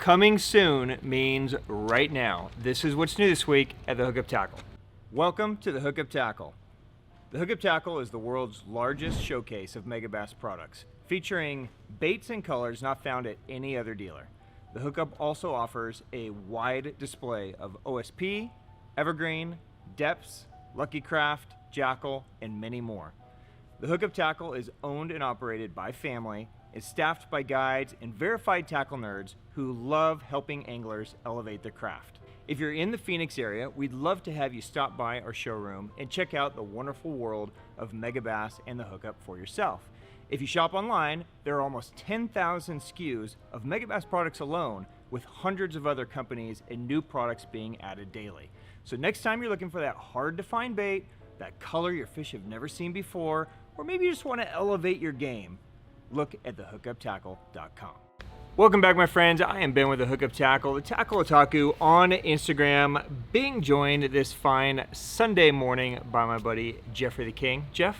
coming soon means right now. This is what's new this week at the Hookup Tackle. Welcome to the Hookup Tackle. The Hookup Tackle is the world's largest showcase of Megabass products, featuring baits and colors not found at any other dealer. The Hookup also offers a wide display of OSP, Evergreen, Deps, Lucky Craft, Jackal, and many more. The Hookup Tackle is owned and operated by family, is staffed by guides and verified tackle nerds who love helping anglers elevate their craft. If you're in the Phoenix area, we'd love to have you stop by our showroom and check out the wonderful world of Megabass and the Hookup for yourself. If you shop online, there are almost 10,000 SKUs of Megabass products alone, with hundreds of other companies and new products being added daily. So next time you're looking for that hard to find bait, that color your fish have never seen before, or maybe you just want to elevate your game, look at thehookuptackle.com. Welcome back, my friends. I am Ben with the Hookup Tackle, the Tackle Otaku on Instagram, being joined this fine Sunday morning by my buddy Jeffrey the King. Jeff,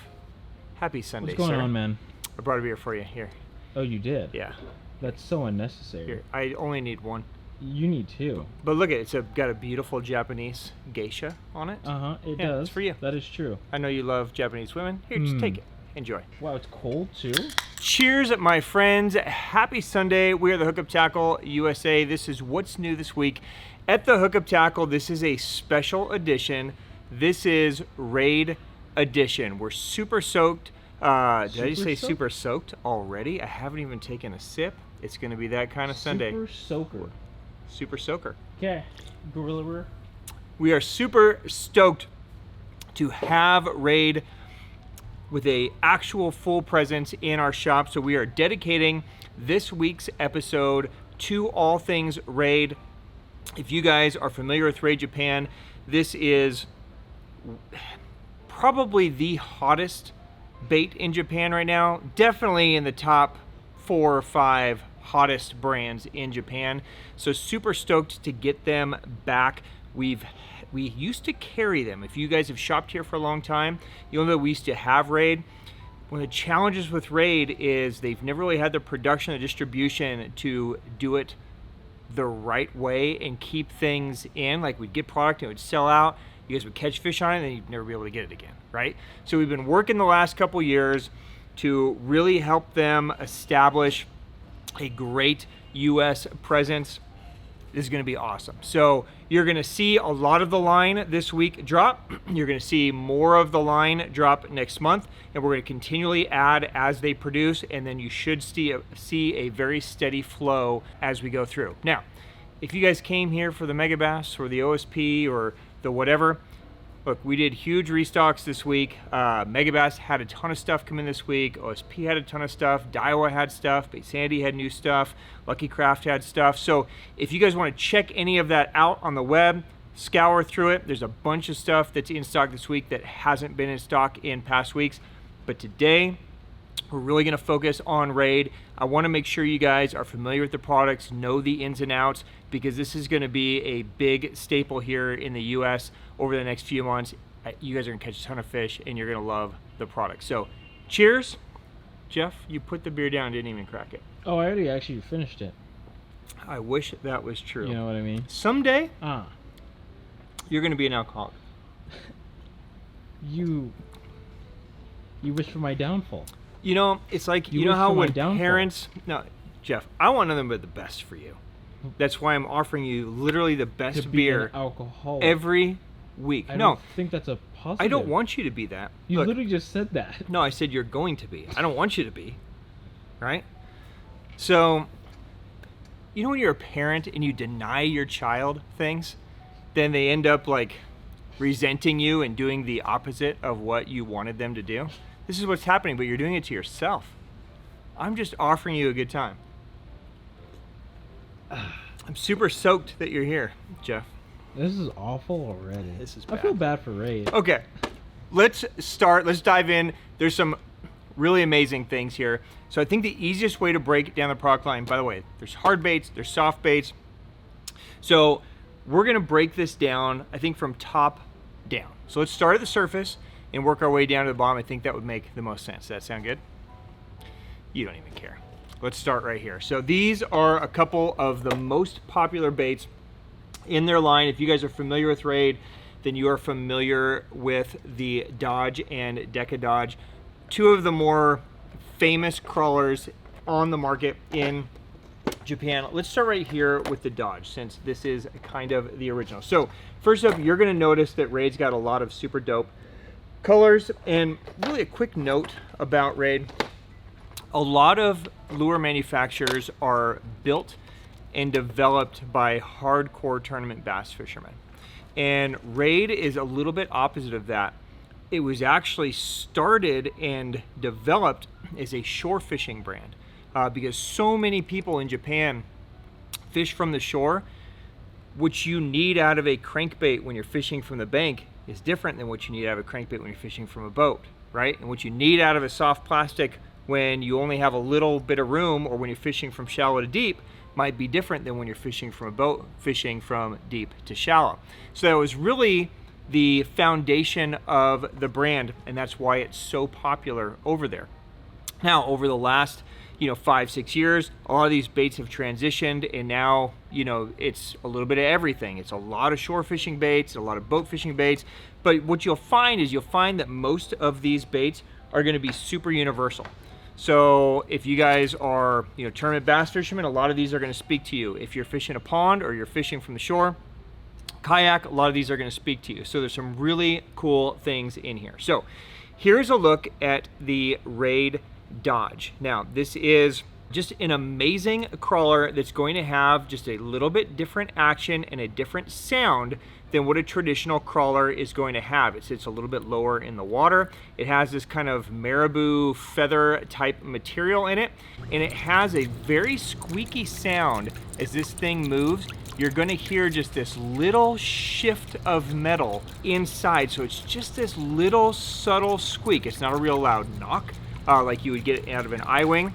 happy Sunday, sir. What's going on, man? I brought a beer for you. Here. Oh, you did? Yeah. That's so unnecessary. Here. I only need one. You need two. But look at it. It's got a beautiful Japanese geisha on it. It Yeah, does. it's for you. That is true. I know you love Japanese women. Here, just take it. Enjoy. Wow, it's cold too? Cheers, my friends. Happy Sunday. We are the Hookup Tackle USA. This is what's new this week at the Hookup Tackle. This is a special edition. This is Raid Edition. We're super soaked. Did I just say super soaked already? I haven't even taken a sip. It's going to be that kind of Sunday. Super soaker. Super soaker. Okay, Gorilla Rur. We are super stoked to have Raid with a actual full presence in our shop. So we are dedicating this week's episode to all things Raid. If you guys are familiar with Raid Japan, this is probably the hottest bait in Japan right now. Definitely in the top 4 or 5 hottest brands in Japan. So super stoked to get them back. We used to carry them. If you guys have shopped here for a long time, you'll know we used to have Raid. One of the challenges with Raid is they've never really had the production and distribution to do it the right way and keep things in. Like, we'd get product and it would sell out. You guys would catch fish on it and then you'd never be able to get it again, right? So we've been working the last couple years to really help them establish a great U.S. presence. This is going to be awesome. So you're going to see a lot of the line this week drop. You're going to see more of the line drop next month, and we're going to continually add as they produce, and then you should see a very steady flow as we go through. Now, if you guys came here for the Megabass or the OSP or the whatever, look, we did huge restocks this week. Megabass had a ton of stuff come in this week. OSP had a ton of stuff. Daiwa had stuff. Bait Sandy had new stuff. Lucky Craft had stuff. So if you guys want to check any of that out on the web, scour through it. There's a bunch of stuff that's in stock this week that hasn't been in stock in past weeks. But today, we're really going to focus on Raid. I want to make sure you guys are familiar with the products, know the ins and outs, because this is going to be a big staple here in the U.S. over the next few months. You guys are going to catch a ton of fish, and you're going to love the product. So, cheers. Jeff, you put the beer down, didn't even crack it. Oh, I already actually finished it. I wish that was true. You know what I mean? Someday, you're going to be an alcoholic. You wish for my downfall. You know, it's like, you know how when parents... No, Jeff, I want nothing but the best for you. That's why I'm offering you literally the best to be beer an alcoholic every week. I don't think that's a positive. I don't want you to be that. You Look, literally just said that. No, I said you're going to be. I don't want you to be. Right? So, you know when you're a parent and you deny your child things, then they end up like resenting you and doing the opposite of what you wanted them to do? This is what's happening, but you're doing it to yourself. I'm just offering you a good time. I'm super soaked that you're here, Jeff. This is awful already. This is bad. I feel bad for Raid. Okay, let's start. Let's dive in. There's some really amazing things here. So I think the easiest way to break down the product line, by the way, there's hard baits, there's soft baits. So we're going to break this down, I think, from top down. So let's start at the surface and work our way down to the bottom. I think that would make the most sense. Does that sound good? You don't even care. Let's start right here. So these are a couple of the most popular baits in their line. If you guys are familiar with Raid, then you are familiar with the Dodge and Deca Dodge, two of the more famous crawlers on the market in Japan. Let's start right here with the Dodge, since this is kind of the original. So first up, you're going to notice that Raid's got a lot of super dope colors. And really a quick note about Raid: a lot of lure manufacturers are built and developed by hardcore tournament bass fishermen. And Raid is a little bit opposite of that. It was actually started and developed as a shore fishing brand because so many people in Japan fish from the shore. What you need out of a crankbait when you're fishing from the bank is different than what you need out of a crankbait when you're fishing from a boat, right? And what you need out of a soft plastic when you only have a little bit of room, or when you're fishing from shallow to deep, might be different than when you're fishing from a boat, fishing from deep to shallow. So that was really the foundation of the brand, and that's why it's so popular over there. Now, over the last 5-6 years, a lot of these baits have transitioned, and now it's a little bit of everything. It's a lot of shore fishing baits, a lot of boat fishing baits, but what you'll find that most of these baits are going to be super universal. So if you guys are tournament bass fishermen, a lot of these are going to speak to you. If you're fishing a pond or you're fishing from the shore, kayak, a lot of these are going to speak to you. So there's some really cool things in here. So here's a look at the Raid Dodge. Now, this is just an amazing crawler that's going to have just a little bit different action and a different sound than what a traditional crawler is going to have. It sits a little bit lower in the water. It has this kind of marabou feather type material in it, and it has a very squeaky sound as this thing moves. You're going to hear just this little shift of metal inside. So it's just this little subtle squeak. It's not a real loud knock like you would get out of an I-wing.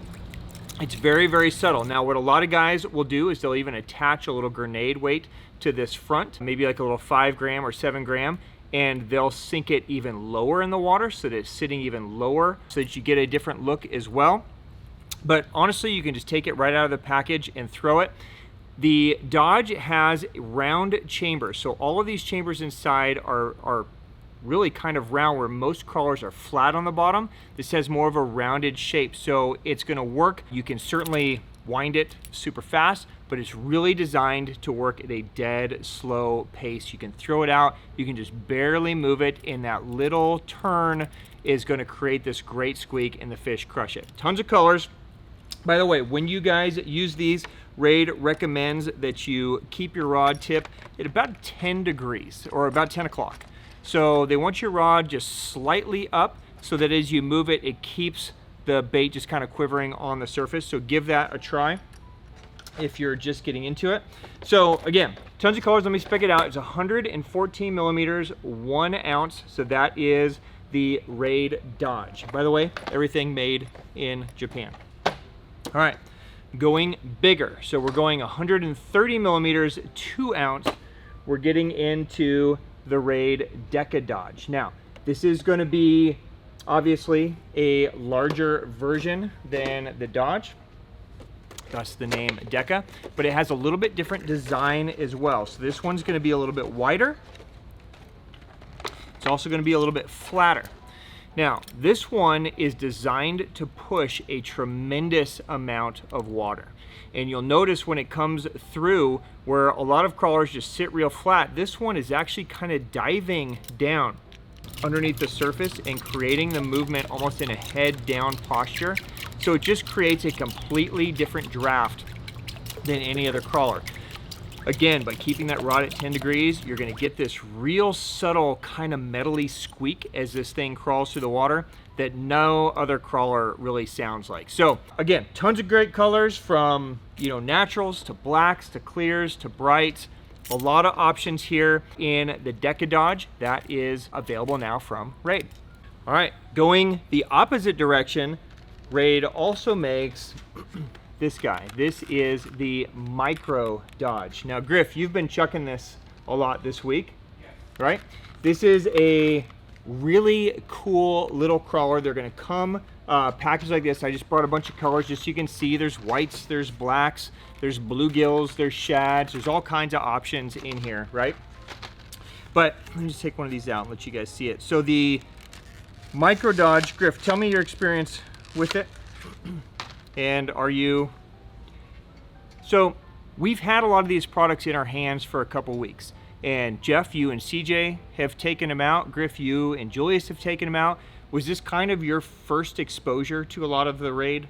It's very, very subtle. Now, what a lot of guys will do is they'll even attach a little grenade weight to this front, maybe like a little 5 gram or 7 gram, and they'll sink it even lower in the water so that it's sitting even lower so that you get a different look as well. But honestly, you can just take it right out of the package and throw it. The Dodge has round chambers, so all of these chambers inside are really kind of round, where most crawlers are flat on the bottom. This has more of a rounded shape, so it's going to work. You can certainly wind it super fast, but it's really designed to work at a dead slow pace. You can throw it out, you can just barely move it, and that little turn is going to create this great squeak, and the fish crush it. Tons of colors. By the way, when you guys use these, Raid recommends that you keep your rod tip at about 10 degrees or about 10 o'clock. So they want your rod just slightly up so that as you move it, it keeps the bait just kind of quivering on the surface. So give that a try if you're just getting into it. So again, tons of colors. Let me spec it out. It's 114 millimeters, 1 ounce. So that is the Raid Dodge. By the way, everything made in Japan. All right, going bigger. So we're going 130 millimeters, 2 ounce. We're getting into the Raid Deca Dodge. Now, this is going to be obviously a larger version than the Dodge, thus the name Deca, but it has a little bit different design as well. So this one's going to be a little bit wider. It's also going to be a little bit flatter. Now, this one is designed to push a tremendous amount of water. And you'll notice when it comes through, where a lot of crawlers just sit real flat, this one is actually kind of diving down underneath the surface and creating the movement almost in a head down posture. So it just creates a completely different draft than any other crawler. Again, by keeping that rod at 10 degrees, you're going to get this real subtle kind of metally squeak as this thing crawls through the water that no other crawler really sounds like. So again, tons of great colors, from naturals to blacks to clears to brights. A lot of options here in the Deca Dodge that is available now from Raid. All right, going the opposite direction, Raid also makes this guy. This is the Micro Dodge. Now, Griff, you've been chucking this a lot this week, right? This is a really cool little crawler. They're going to come package like this, I just brought a bunch of colors just so you can see. There's whites, there's blacks, there's bluegills, there's shads, there's all kinds of options in here, right? But let me just take one of these out and let you guys see it. So the Micro Dodge, Griff, tell me your experience with it. And are you... So we've had a lot of these products in our hands for a couple weeks. And Jeff, you and CJ have taken them out. Griff, you and Julius have taken them out. Was this kind of your first exposure to a lot of the Raid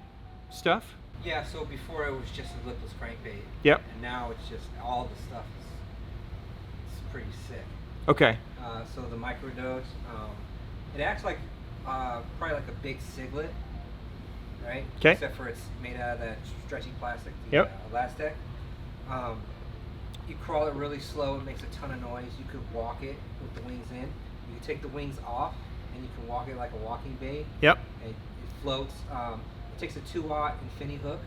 stuff? Yeah, so before it was just a lipless crankbait. Yep. And now it's just all the stuff is it's pretty sick. Okay. So the micro Doge, it acts like probably like a big ciglet, right? Okay. Except for it's made out of that stretchy plastic, the Yep. Elastic. You crawl it really slow, it makes a ton of noise. You could walk it with the wings in. You can take the wings off and you can walk it like a walking bait. Yep. And it floats. It takes a 2-aught infinity hook.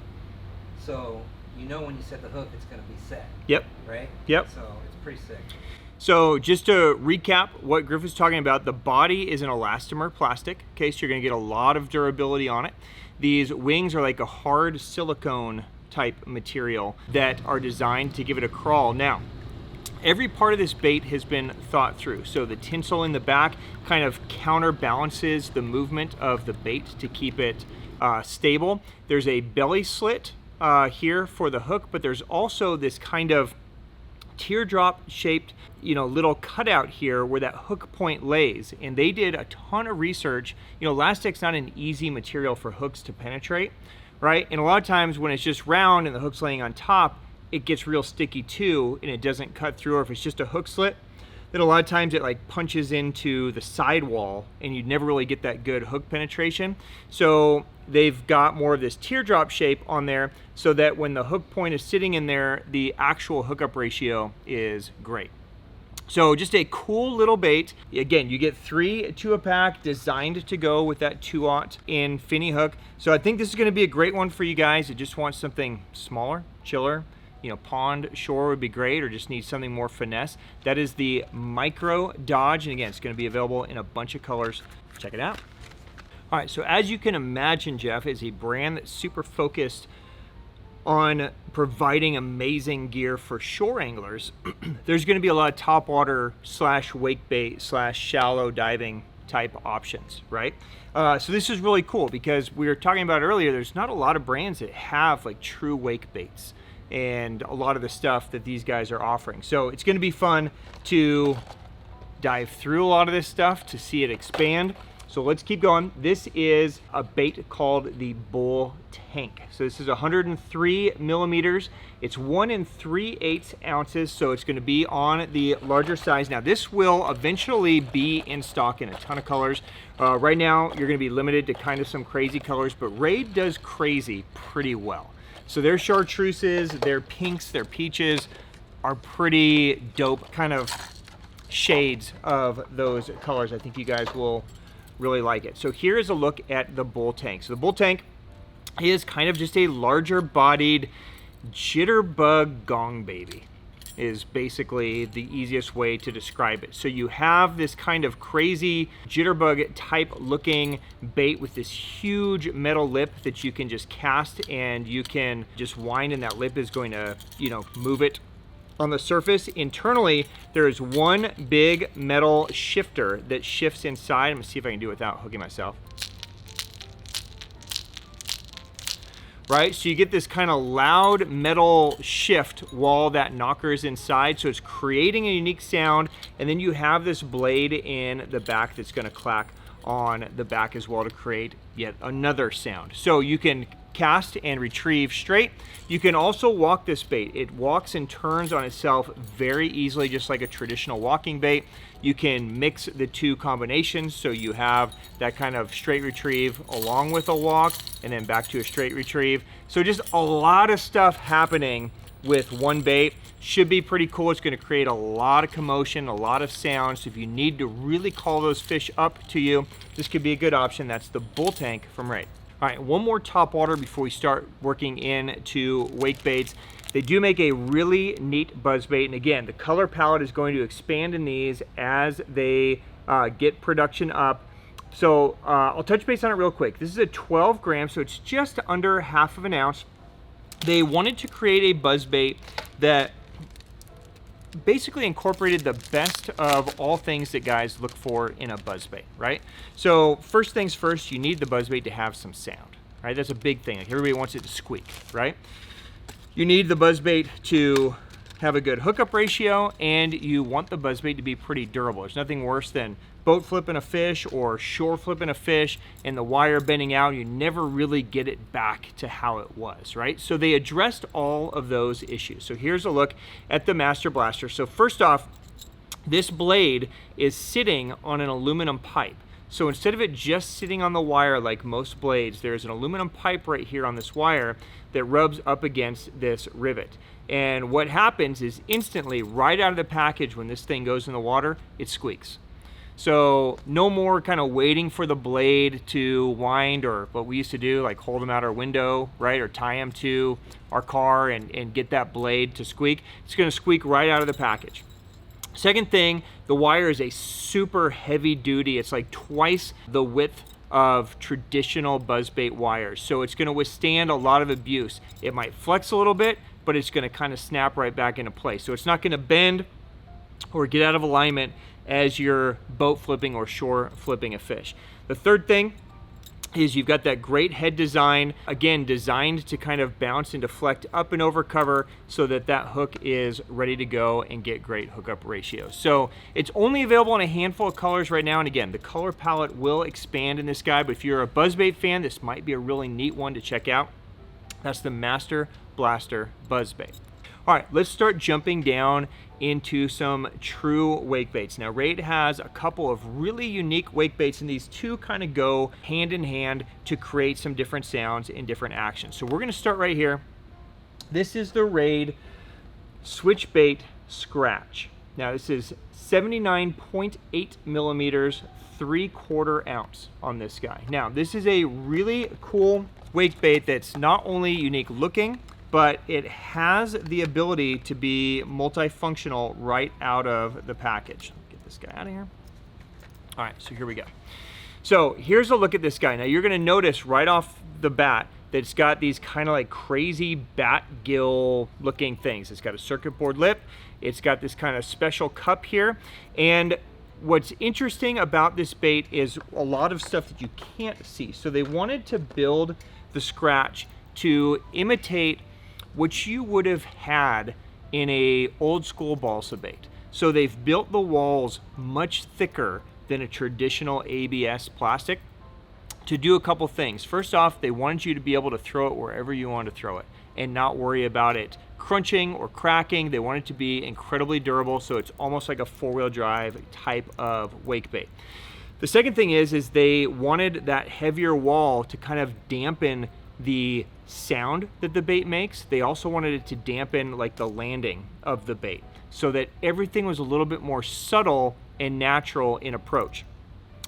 So you know when you set the hook it's gonna be set. Yep. Right? Yep. So it's pretty sick. So just to recap what Griff was talking about, the body is an elastomer plastic, okay, so you're gonna get a lot of durability on it. These wings are like a hard silicone type material that are designed to give it a crawl. Now, every part of this bait has been thought through. So the tinsel in the back kind of counterbalances the movement of the bait to keep it stable. There's a belly slit here for the hook, but there's also this kind of teardrop shaped, little cutout here where that hook point lays. And they did a ton of research. Elastic's not an easy material for hooks to penetrate, right? And a lot of times when it's just round and the hook's laying on top, it gets real sticky too and it doesn't cut through. Or if it's just a hook slit, then a lot of times it like punches into the sidewall and you'd never really get that good hook penetration. So they've got more of this teardrop shape on there so that when the hook point is sitting in there, the actual hookup ratio is great. So just a cool little bait. Again, you get 3 2-a-pack designed to go with that 2-aught infinity hook. So I think this is gonna be a great one for you guys that just want something smaller, chiller. Pond, shore would be great, or just need something more finesse. That is the Micro Dodge, and again, it's gonna be available in a bunch of colors. Check it out. All right, so as you can imagine, Jeff is a brand that's super focused on providing amazing gear for shore anglers. There's gonna be a lot of topwater / wake bait / shallow diving type options, right? So this is really cool because we were talking about earlier, there's not a lot of brands that have like true wake baits and a lot of the stuff that these guys are offering. So it's gonna be fun to dive through a lot of this stuff to see it expand. So let's keep going. This is a bait called the Bull Tank. So this is 103 millimeters. It's 1 3/8 ounces, so it's gonna be on the larger size. Now this will eventually be in stock in a ton of colors. Right now, you're gonna be limited to kind of some crazy colors, but Raid does crazy pretty well. So their chartreuses, their pinks, their peaches are pretty dope kind of shades of those colors. I think you guys will really like it. So here's a look at the Bull Tank. So the Bull Tank is kind of just a larger bodied jitterbug gong baby is basically the easiest way to describe it. So you have this kind of crazy jitterbug type looking bait with this huge metal lip that you can just cast and you can just wind and that lip is going to, move it on the surface. Internally, there is one big metal shifter that shifts inside. I'm gonna see if I can do it without hooking myself. Right, so you get this kind of loud metal shift while that knocker is inside, so it's creating a unique sound, and then you have this blade in the back that's gonna clack on the back as well to create yet another sound. So you can cast and retrieve straight. You can also walk this bait. It walks and turns on itself very easily, just like a traditional walking bait. You can mix the two combinations, so you have that kind of straight retrieve along with a walk, and then back to a straight retrieve. So just a lot of stuff happening with one bait. Should be pretty cool. It's gonna create a lot of commotion, a lot of sound. So if you need to really call those fish up to you, this could be a good option. That's the Bull Tank from Raid. All right, one more top water before we start working into wake baits. They do make a really neat buzz bait, and again, the color palette is going to expand in these as they get production up So I'll touch base on it real quick. This is a 12 gram, so it's just under half of an ounce. They wanted to create a buzzbait that basically incorporated the best of all things that guys look for in a buzzbait, right? So first things first, you need the buzzbait to have some sound, right? That's a big thing. Like everybody wants it to squeak, right? You need the buzzbait to have a good hookup ratio, and you want the buzzbait to be pretty durable. There's nothing worse than boat flipping a fish or shore flipping a fish and the wire bending out. You never really get it back to how it was, right? So they addressed all of those issues. So here's a look at the Master Blaster. So first off, this blade is sitting on an aluminum pipe. So instead of it just sitting on the wire like most blades, there's an aluminum pipe right here on this wire that rubs up against this rivet. And what happens is instantly, right out of the package, when this thing goes in the water, it squeaks. So no more kind of waiting for the blade to wind, or what we used to do, like hold them out our window, right? Or tie them to our car and get that blade to squeak. It's gonna squeak right out of the package. Second thing, the wire is a super heavy duty. It's like twice the width of traditional buzzbait wires. So it's gonna withstand a lot of abuse. It might flex a little bit, but it's gonna kind of snap right back into place. So it's not gonna bend or get out of alignment as you're boat flipping or shore flipping a fish. The third thing is you've got that great head design, again, designed to kind of bounce and deflect up and over cover so that that hook is ready to go and get great hookup ratios. So it's only available in a handful of colors right now. And again, the color palette will expand in this guy, but if you're a buzzbait fan, this might be a really neat one to check out. That's the Master Blaster Buzzbait. All right, let's start jumping down into some true wake baits. Now, Raid has a couple of really unique wake baits, and these two kind of go hand in hand to create some different sounds and different actions. So we're gonna start right here. This is the Raid Switch Bait Scratch. Now, this is 79.8 millimeters, 3/4 ounce on this guy. Now, this is a really cool wake bait that's not only unique looking, but it has the ability to be multifunctional right out of the package. Get this guy out of here. All right, so here we go. So here's a look at this guy. Now you're gonna notice right off the bat that it's got these kind of like crazy bat gill looking things. It's got a circuit board lip. It's got this kind of special cup here. And what's interesting about this bait is a lot of stuff that you can't see. So they wanted to build the Scratch to imitate what you would have had in a old school balsa bait. So they've built the walls much thicker than a traditional ABS plastic to do a couple things. First off, they wanted you to be able to throw it wherever you want to throw it and not worry about it crunching or cracking. They want it to be incredibly durable, so it's almost like a four-wheel drive type of wake bait. The second thing is they wanted that heavier wall to kind of dampen the sound that the bait makes. They also wanted it to dampen like the landing of the bait so that everything was a little bit more subtle and natural in approach.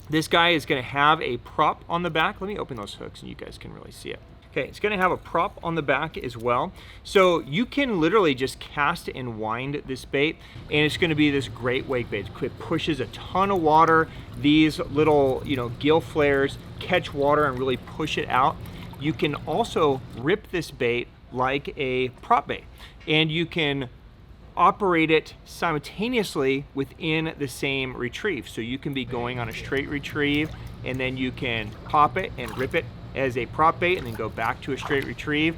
This guy is going to have a prop on the back. Let me open those hooks and you guys can really see it. Okay, it's going to have a prop on the back as well. So you can literally just cast and wind this bait and it's going to be this great wake bait. It pushes a ton of water. These little, gill flares catch water and really push it out. You can also rip this bait like a prop bait, and you can operate it simultaneously within the same retrieve. So you can be going on a straight retrieve, and then you can pop it and rip it as a prop bait, and then go back to a straight retrieve.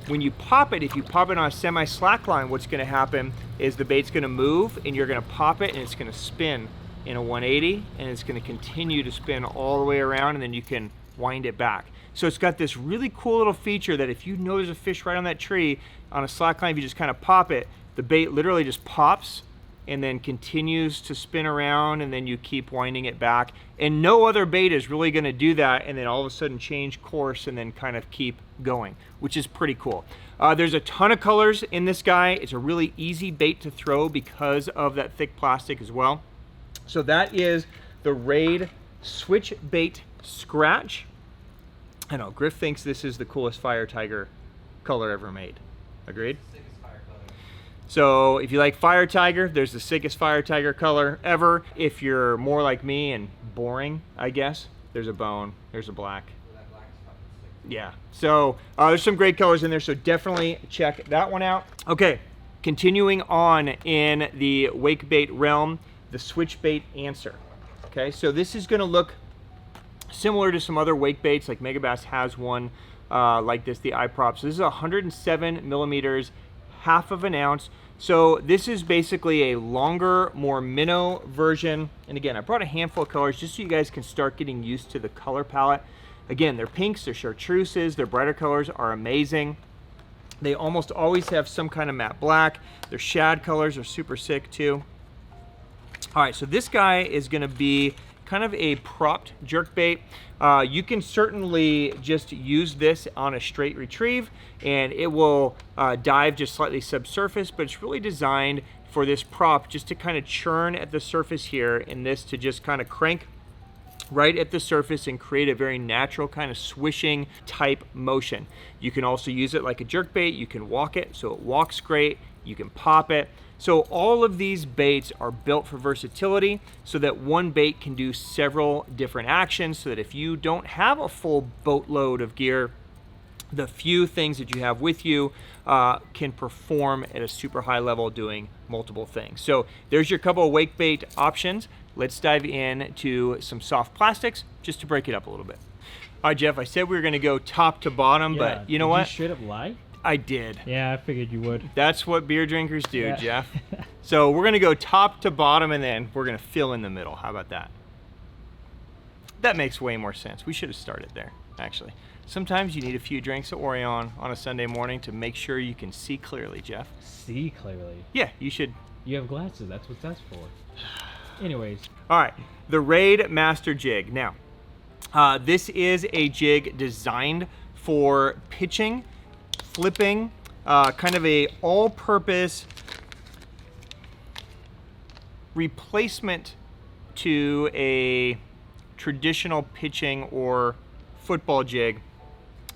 When you pop it, if you pop it on a semi-slack line, what's gonna happen is the bait's gonna move, and you're gonna pop it, and it's gonna spin in a 180, and it's gonna continue to spin all the way around, and then you can wind it back. So it's got this really cool little feature that if you know there's a fish right on that tree, on a slack line, if you just kind of pop it, the bait literally just pops and then continues to spin around, and then you keep winding it back. And no other bait is really gonna do that and then all of a sudden change course and then kind of keep going, which is pretty cool. There's a ton of colors in this guy. It's a really easy bait to throw because of that thick plastic as well. So that is the Raid Switch Bait Scratch. I know, Griff thinks this is the coolest Fire Tiger color ever made. Agreed? Sickest fire color. So if you like Fire Tiger, there's the sickest Fire Tiger color ever. If you're more like me and boring, I guess, there's a bone, there's a black. That black is fucking sick. Yeah, so there's some great colors in there, so definitely check that one out. Okay, continuing on in the wake bait realm, the switch bait answer. Okay, so this is gonna look similar to some other wake baits, like Megabass has one like this, the eye prop. So this is 107 millimeters, half of an ounce. So this is basically a longer, more minnow version. And again, I brought a handful of colors just so you guys can start getting used to the color palette. Again, they're pinks, they're chartreuses, their brighter colors are amazing. They almost always have some kind of matte black. Their shad colors are super sick too. All right, so this guy is gonna be kind of a propped jerkbait. You can certainly just use this on a straight retrieve and it will dive just slightly subsurface, but it's really designed for this prop just to kind of churn at the surface here, and this to just kind of crank right at the surface and create a very natural kind of swishing type motion. You can also use it like a jerkbait. You can walk it, so it walks great. You can pop it. So all of these baits are built for versatility so that one bait can do several different actions, so that if you don't have a full boatload of gear, the few things that you have with you can perform at a super high level doing multiple things. So there's your couple of wake bait options. Let's dive into some soft plastics just to break it up a little bit. All right, Jeff, I said we were gonna go top to bottom, Yeah, but you know did what? You straight up lie? I did. Yeah, I figured you would. That's what beer drinkers do, Yeah. Jeff. So we're gonna go top to bottom and then we're gonna fill in the middle. How about that? That makes way more sense. We should have started there, actually. Sometimes you need a few drinks of Orion on a Sunday morning to make sure you can see clearly, Jeff. See clearly. Yeah, you should. You have glasses. That's what that's for. Anyways. All right, the Raid Master Jig. Now, this is a jig designed for pitching, flipping, kind of a all-purpose replacement to a traditional pitching or football jig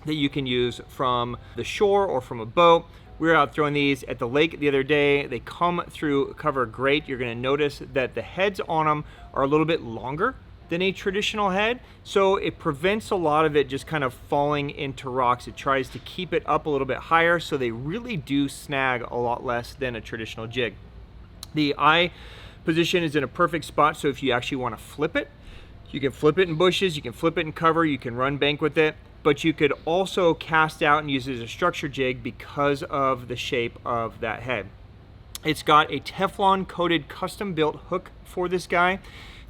that you can use from the shore or from a boat. We were out throwing these at the lake the other day. They come through cover great. You're gonna notice that the heads on them are a little bit longer than a traditional head, so it prevents a lot of it just kind of falling into rocks. It tries to keep it up a little bit higher, so they really do snag a lot less than a traditional jig. The eye position is in a perfect spot, so if you actually want to flip it, you can flip it in bushes, you can flip it in cover, you can run bank with it, but you could also cast out and use it as a structure jig because of the shape of that head. It's got a Teflon coated custom built hook for this guy.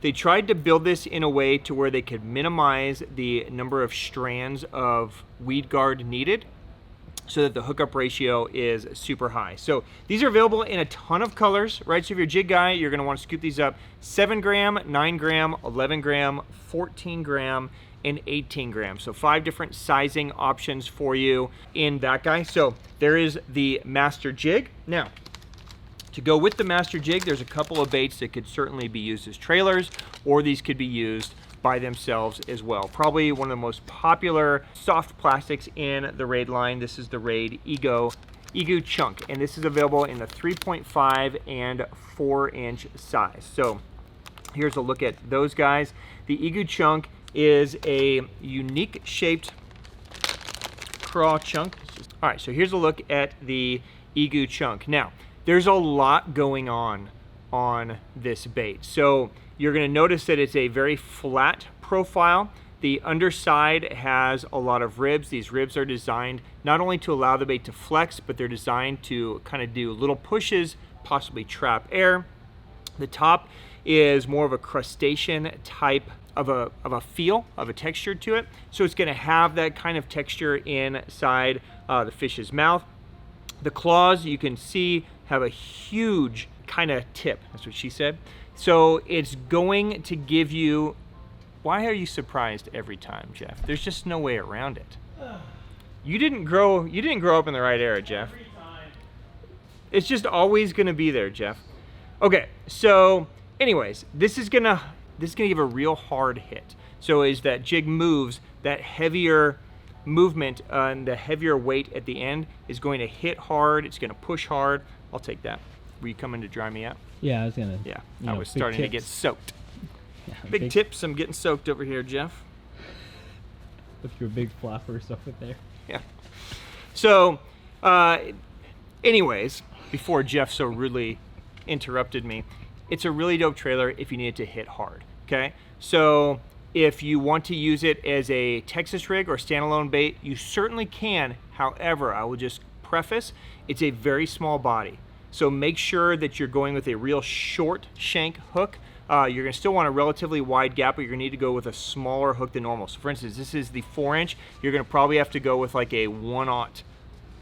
They tried to build this in a way to where they could minimize the number of strands of weed guard needed so that the hookup ratio is super high. So these are available in a ton of colors, right? So if you're a jig guy, you're gonna wanna scoop these up. 7 gram, 9 gram, 11 gram, 14 gram, and 18 grams. So 5 different sizing options for you in that guy. So there is the Master Jig. Now, to go with the Master Jig, there's a couple of baits that could certainly be used as trailers, or these could be used by themselves as well. Probably one of the most popular soft plastics in the Raid line. This is the Raid Ego Chunk, and this is available in the 3.5 and 4-inch size. So here's a look at those guys. The Ego Chunk is a unique shaped Craw chunk. All right, so here's a look at the Ego Chunk. Now, there's a lot going on this bait. So you're gonna notice that it's a very flat profile. The underside has a lot of ribs. These ribs are designed not only to allow the bait to flex, but they're designed to kind of do little pushes, possibly trap air. The top is more of a crustacean type of a feel, of a texture to it. So it's gonna have that kind of texture inside the fish's mouth. The claws, you can see, have a huge kind of tip. That's what she said. So it's going to give you, why are you surprised every time, Jeff? There's just no way around it. You didn't grow up in the right era, Jeff. Every time. It's just always gonna be there, Jeff. Okay, so anyways, this is gonna give a real hard hit. So as that jig moves, that heavier movement and the heavier weight at the end is going to hit hard. It's gonna push hard. I'll take that. Were you coming to dry me out? Yeah, I was gonna. Yeah, you I know, was big starting to tips. get soaked. Yeah, Big tips, I'm getting soaked over here, Jeff. With your big flappers over there. Yeah. So, anyways, before Jeff so rudely interrupted me, it's a really dope trailer if you need it to hit hard, okay? So if you want to use it as a Texas rig or standalone bait, you certainly can. However, I will just preface, it's a very small body. So make sure that you're going with a real short shank hook. You're gonna still want a relatively wide gap, but you're gonna need to go with a smaller hook than normal. So for instance, this is the 4-inch. You're gonna probably have to go with like a 1/0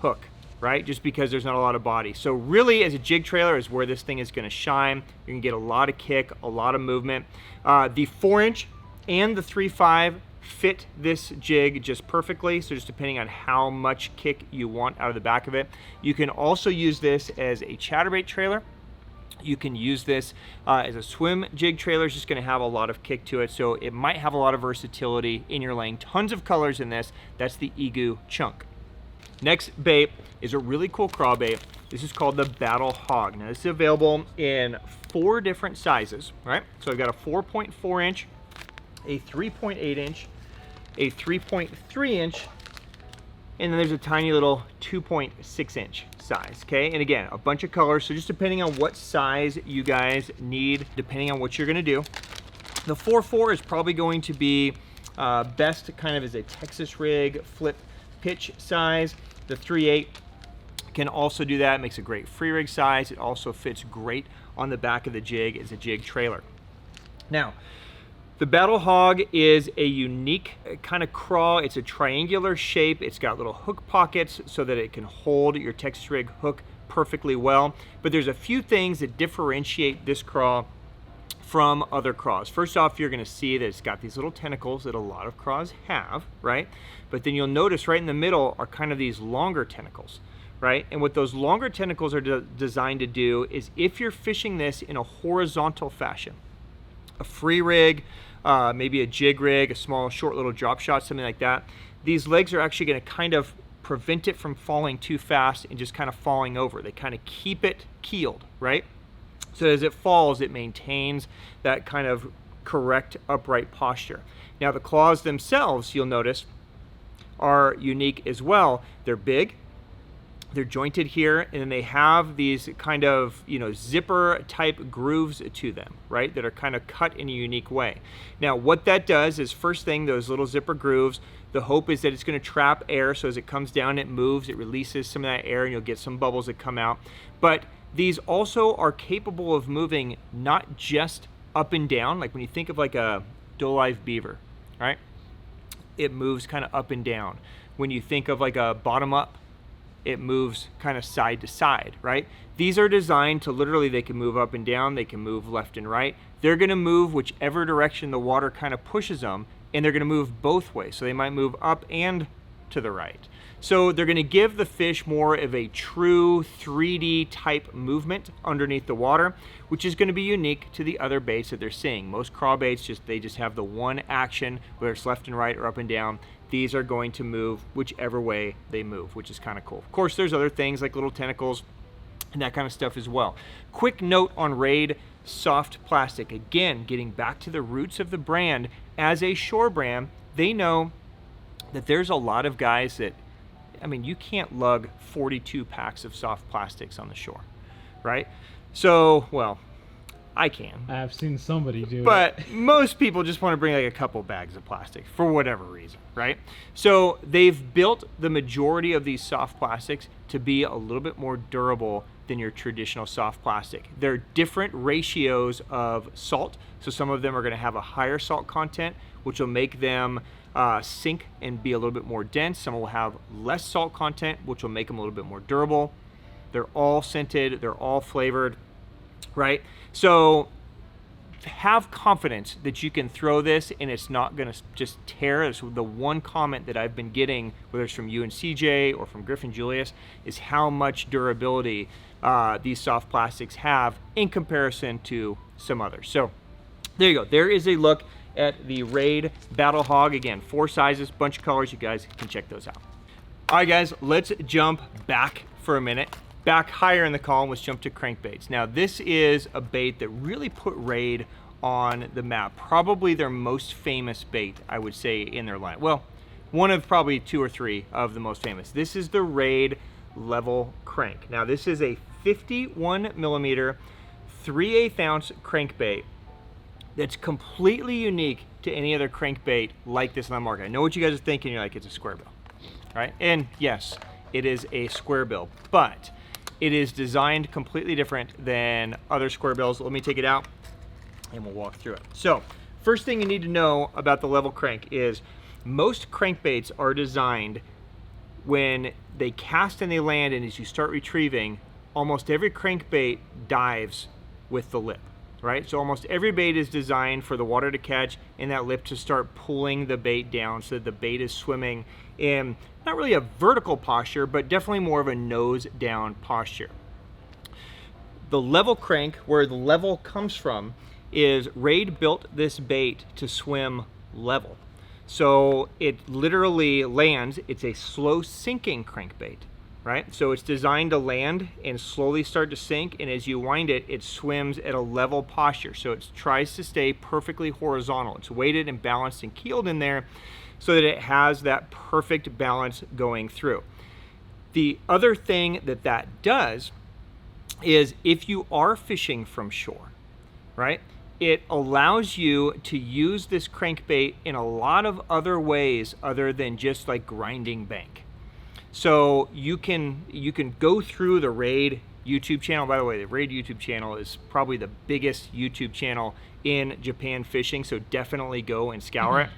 hook, right? Just because there's not a lot of body. So really, as a jig trailer is where this thing is gonna shine. You're gonna get a lot of kick, a lot of movement. The 4-inch and the 3.5 fit this jig just perfectly, so just depending on how much kick you want out of the back of it. You can also use this as a chatterbait trailer. You can use this as a swim jig trailer. It's just going to have a lot of kick to it, so it might have a lot of versatility in your laying. Tons of colors in this. That's the Egu chunk. Next bait is a really cool craw bait. This is called the Battle Hog. Now this is available in 4 different sizes, right? So I've got a 4.4 inch, a 3.8 inch, a 3.3 inch, and then there's a tiny little 2.6 inch size, okay? And again, a bunch of colors, so just depending on what size you guys need, depending on what you're gonna do. The 4.4 is probably going to be best kind of as a Texas rig, flip pitch size. The 3.8 can also do that, it makes a great free rig size. It also fits great on the back of the jig as a jig trailer. Now, the Battle Hog is a unique kind of craw. It's a triangular shape. It's got little hook pockets so that it can hold your Texas rig hook perfectly well. But there's a few things that differentiate this craw from other craws. First off, you're gonna see that it's got these little tentacles that a lot of craws have, right? But then you'll notice right in the middle are kind of these longer tentacles, right? And what those longer tentacles are designed to do is if you're fishing this in a horizontal fashion, a free rig, maybe a jig rig, a small, short little drop shot, something like that, these legs are actually gonna kind of prevent it from falling too fast and just kind of falling over. They kind of keep it keeled, right? So as it falls, it maintains that kind of correct upright posture. Now the claws themselves, you'll notice, are unique as well. They're big, they're jointed here, and then they have these kind of, you know, zipper type grooves to them, right? That are kind of cut in a unique way. Now what that does is, first thing, those little zipper grooves, the hope is that it's gonna trap air, so as it comes down, it moves, it releases some of that air, and you'll get some bubbles that come out. But these also are capable of moving not just up and down, like when you think of like a doe-live beaver, right? It moves kind of up and down. When you think of like a bottom up, it moves kind of side to side, right? These are designed to literally, they can move up and down, they can move left and right. They're gonna move whichever direction the water kind of pushes them, and they're gonna move both ways. So they might move up and to the right. So they're gonna give the fish more of a true 3D type movement underneath the water, which is gonna be unique to the other baits that they're seeing. Most craw baits, they just have the one action, whether it's left and right or up and down. These are going to move whichever way they move, which is kind of cool. Of course, there's other things like little tentacles and that kind of stuff as well. Quick note on Raid soft plastic. Again, getting back to the roots of the brand, as a shore brand, they know that there's a lot of guys that, I mean, you can't lug 42 packs of soft plastics on the shore, right? So, well, I can. I've seen somebody do it. But most people just want to bring like a couple bags of plastic for whatever reason, right? So they've built the majority of these soft plastics to be a little bit more durable than your traditional soft plastic. They're different ratios of salt. So some of them are going to have a higher salt content, which will make them sink and be a little bit more dense. Some will have less salt content, which will make them a little bit more durable. They're all scented, they're all flavored, right? So have confidence that you can throw this and it's not gonna just tear. It's the one comment that I've been getting, whether it's from you and CJ or from Griffin Julius, is how much durability these soft plastics have in comparison to some others. So there you go. There is a look at the Raid Battle Hog. Again, 4 sizes, bunch of colors. You guys can check those out. All right, guys, let's jump back for a minute. Back higher in the column, let's jump to crankbaits. Now, this is a bait that really put Raid on the map. Probably their most famous bait, I would say, in their line. Well, one of probably 2 or 3 of the most famous. This is the Raid level crank. Now this is a 51 millimeter 3/8 ounce crankbait that's completely unique to any other crankbait like this on the market. I know what you guys are thinking. You're like, it's a square bill, right? And yes, it is a square bill, but it is designed completely different than other square bills. Let me take it out and we'll walk through it. So first thing you need to know about the level crank is most crankbaits are designed when they cast and they land, and as you start retrieving, almost every crankbait dives with the lip, right? So almost every bait is designed for the water to catch and that lip to start pulling the bait down so that the bait is swimming in not really a vertical posture, but definitely more of a nose down posture. The level crank, where the level comes from, is Raid built this bait to swim level. So it literally lands, it's a slow sinking crankbait, right? So it's designed to land and slowly start to sink, and as you wind it, it swims at a level posture. So it tries to stay perfectly horizontal. It's weighted and balanced and keeled in there so that it has that perfect balance going through. The other thing that that does is if you are fishing from shore, right? It allows you to use this crankbait in a lot of other ways other than just like grinding bank. So you can go through the Raid YouTube channel. By the way, the Raid YouTube channel is probably the biggest YouTube channel in Japan fishing, so definitely go and scour it.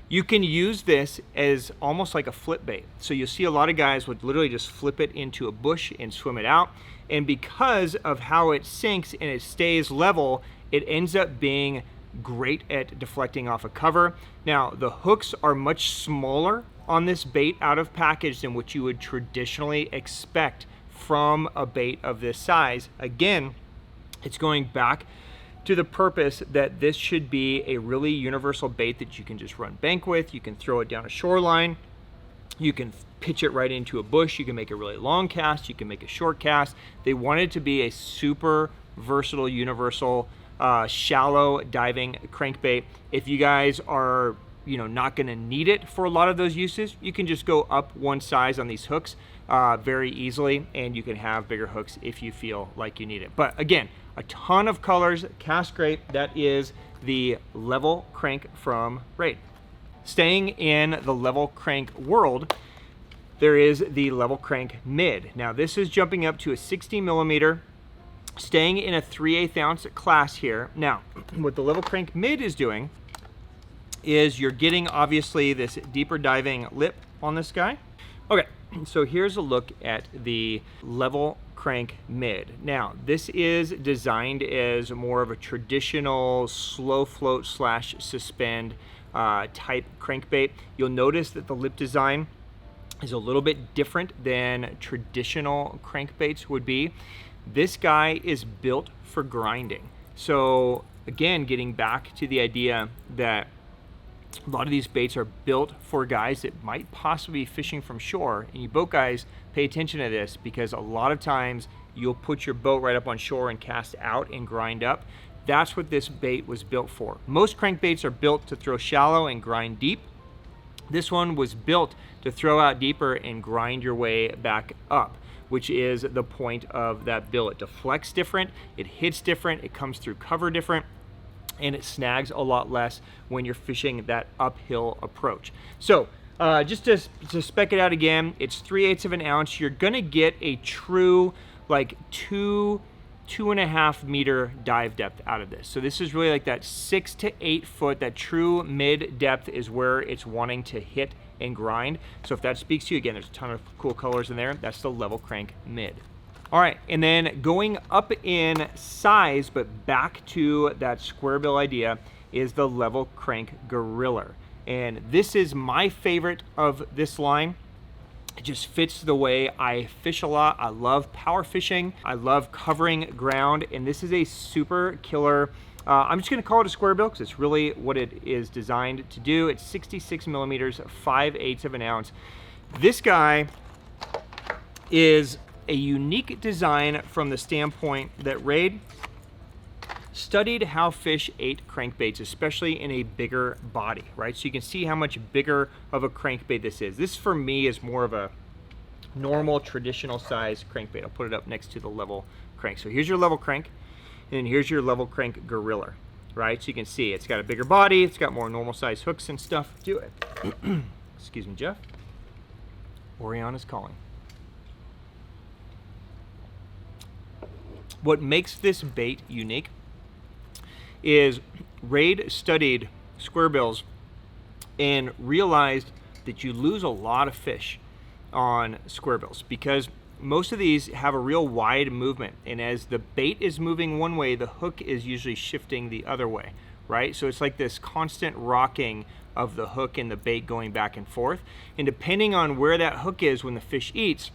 You can use this as almost like a flip bait. So you'll see a lot of guys would literally just flip it into a bush and swim it out. And because of how it sinks and it stays level, it ends up being great at deflecting off a cover. Now, the hooks are much smaller on this bait out of package than what you would traditionally expect from a bait of this size. Again, it's going back to the purpose that this should be a really universal bait that you can just run bank with. You can throw it down a shoreline. You can pitch it right into a bush. You can make a really long cast. You can make a short cast. They want it to be a super versatile, universal, shallow diving crankbait. If you guys are not going to need it for a lot of those uses, you can just go up one size on these hooks very easily, and you can have bigger hooks if you feel like you need it. But again, a ton of colors, cast great. That is the level crank from Raid. Staying in the level crank world, there is the level crank mid. Now this is jumping up to a 60 millimeter, staying in a 3/8 ounce class here. Now, what the level crank mid is doing is you're getting obviously this deeper diving lip on this guy. Okay, so here's a look at the level crank mid. Now, this is designed as more of a traditional slow float / suspend type crankbait. You'll notice that the lip design is a little bit different than traditional crankbaits would be. This guy is built for grinding. So again, getting back to the idea that a lot of these baits are built for guys that might possibly be fishing from shore, and you boat guys pay attention to this, because a lot of times you'll put your boat right up on shore and cast out and grind up. That's what this bait was built for. Most crankbaits are built to throw shallow and grind deep. This one was built to throw out deeper and grind your way back up, which is the point of that bill. It deflects different, it hits different, it comes through cover different, and it snags a lot less when you're fishing that uphill approach. So just to spec it out again, it's 3/8 of an ounce. You're gonna get a true like 2.5 meter dive depth out of this. So this is really like that 6 to 8 foot, that true mid depth is where it's wanting to hit and grind. So if that speaks to you, again, there's a ton of cool colors in there. That's the level crank mid. All right, and then going up in size, but back to that square bill idea, is the level crank gorilla. And this is my favorite of this line. It just fits the way I fish a lot. I love power fishing. I love covering ground, and this is a super killer. I'm just gonna call it a square bill because it's really what it is designed to do. It's 66 millimeters, 5/8 of an ounce. This guy is a unique design from the standpoint that Raid studied how fish ate crankbaits, especially in a bigger body, right? So you can see how much bigger of a crankbait this is. This for me is more of a normal traditional size crankbait. I'll put it up next to the level crank. So here's your level crank, and here's your level crank gorilla, right? So you can see it's got a bigger body, it's got more normal size hooks and stuff to it. Excuse me, Jeff. Orion is calling. What makes this bait unique is Raid studied square bills and realized that you lose a lot of fish on square bills because most of these have a real wide movement, and as the bait is moving one way, the hook is usually shifting the other way, right? So it's like this constant rocking of the hook and the bait going back and forth, and depending on where that hook is when the fish eats,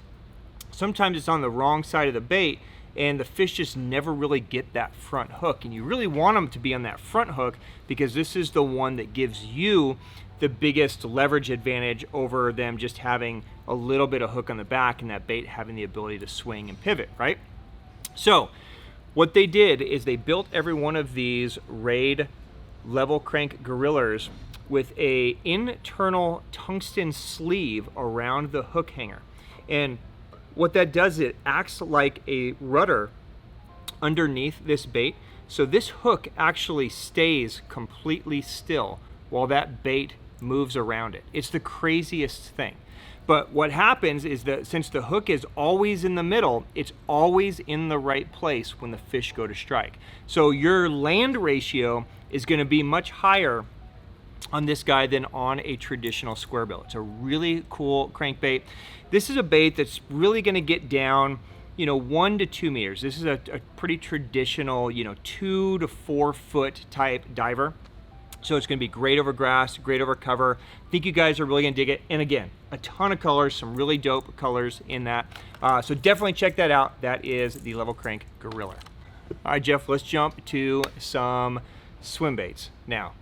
sometimes it's on the wrong side of the bait and the fish just never really get that front hook, and you really want them to be on that front hook because this is the one that gives you the biggest leverage advantage over them just having a little bit of hook on the back and that bait having the ability to swing and pivot, right? So what they did is they built every one of these Raid level crank gorillas with a internal tungsten sleeve around the hook hanger, and what that does, it acts like a rudder underneath this bait. So this hook actually stays completely still while that bait moves around it. It's the craziest thing. But what happens is that since the hook is always in the middle, it's always in the right place when the fish go to strike. So your land ratio is going to be much higher on this guy than on a traditional square bill. It's a really cool crankbait. This is a bait that's really going to get down, 1 to 2 meters. This is a pretty traditional, 2 to 4 foot type diver. So it's going to be great over grass, great over cover. I think you guys are really going to dig it. And again, a ton of colors, some really dope colors in that. So definitely check that out. That is the Level Crank Gorilla. All right, Jeff, let's jump to some swim baits. Now,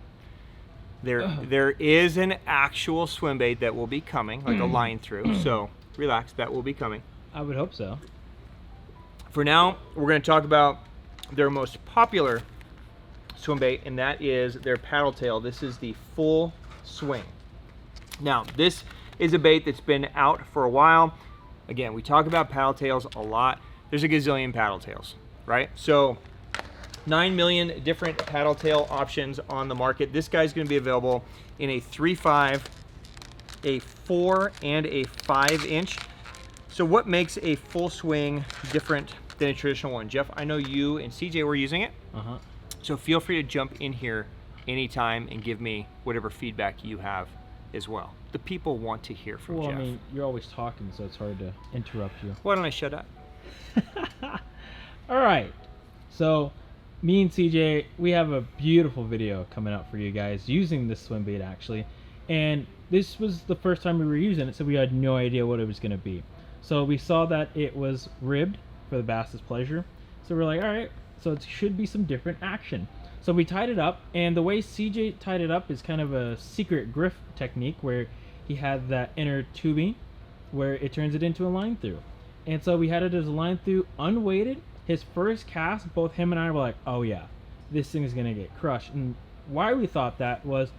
there is an actual swim bait that will be coming, like a line through. So relax, that will be coming. I would hope so. For now, we're going to talk about their most popular swim bait, and that is their paddle tail. This is the full swing. Now, this is a bait that's been out for a while. Again, we talk about paddle tails a lot. There's a gazillion paddle tails, right? So 9 million different paddle tail options on the market. This guy's going to be available in a 3.5, a 4, and a 5 inch. So what makes a full swing different than a traditional one? Jeff, I know you and CJ were using it. So feel free to jump in here anytime and give me whatever feedback you have as well. The people want to hear from Jeff. I mean, you're always talking, so it's hard to interrupt you. Why don't I shut up? All right. So me and CJ, we have a beautiful video coming out for you guys using this swim bait actually. And this was the first time we were using it, so we had no idea what it was going to be. So we saw that it was ribbed for the bass's pleasure. So we're like, all right, so it should be some different action. So we tied it up, and the way CJ tied it up is kind of a secret griff technique where he had that inner tubing where it turns it into a line through. And so we had it as a line through, unweighted. His first cast, both him and I were like, oh yeah, this thing is gonna get crushed. And why we thought that was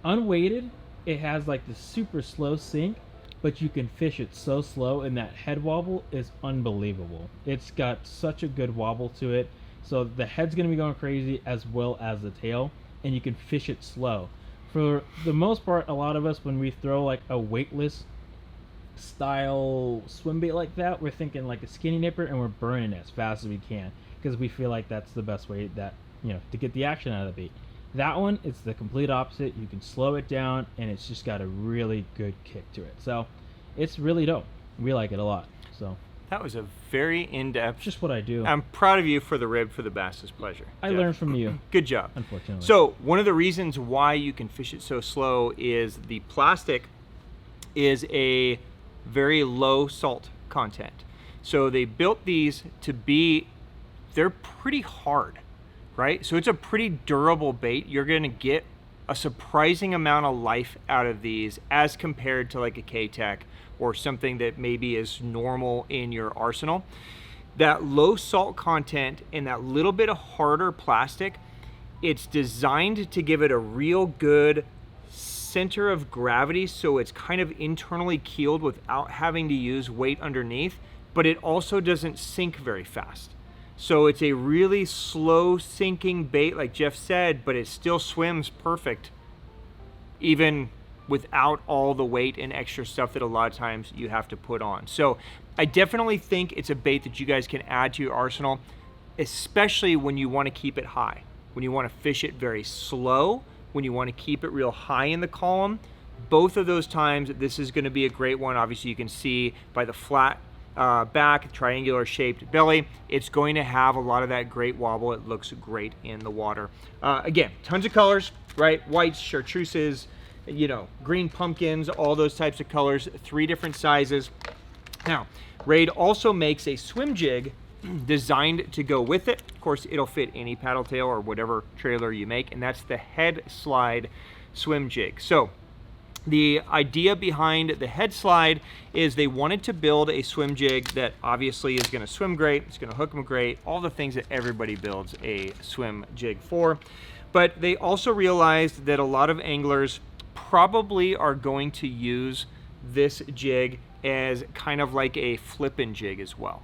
unweighted, it has like this super slow sink, but you can fish it so slow, and that head wobble is unbelievable. It's got such a good wobble to it. So the head's gonna be going crazy as well as the tail, and you can fish it slow. For the most part, a lot of us, when we throw like a weightless style swim bait like that, we're thinking like a skinny nipper, and we're burning it as fast as we can because we feel like that's the best way that, to get the action out of the bait. That one, it's the complete opposite. You can slow it down, and it's just got a really good kick to it. So it's really dope. We like it a lot. So that was a very in-depth. Just what I do. I'm proud of you for the rib for the bass's pleasure. I learned from you. Good job. Unfortunately. So one of the reasons why you can fish it so slow is the plastic is a very low salt content. So they built these to be, they're pretty hard, right? So it's a pretty durable bait. You're going to get a surprising amount of life out of these as compared to like a K-Tech or something that maybe is normal in your arsenal. that low salt content and that little bit of harder plastic, it's designed to give it a real good center of gravity, so it's kind of internally keeled without having to use weight underneath, but it also doesn't sink very fast. So it's a really slow sinking bait, like Jeff said, but it still swims perfect, even without all the weight and extra stuff that a lot of times you have to put on. So I definitely think it's a bait that you guys can add to your arsenal, especially when you want to keep it high, when you want to fish it very slow, when you want to keep it real high in the column. Both of those times, this is going to be a great one. Obviously, you can see by the flat back, triangular shaped belly, it's going to have a lot of that great wobble. It looks great in the water. Again, tons of colors, right? Whites, chartreuses, you know, green pumpkins, all those types of colors, 3 different sizes. Now, Raid also makes a swim jig designed to go with it. Of course, it'll fit any paddle tail or whatever trailer you make, and that's the head slide swim jig. So the idea behind the head slide is they wanted to build a swim jig that obviously is going to swim great, it's going to hook them great, all the things that everybody builds a swim jig for. But they also realized that a lot of anglers probably are going to use this jig as kind of like a flippin' jig as well,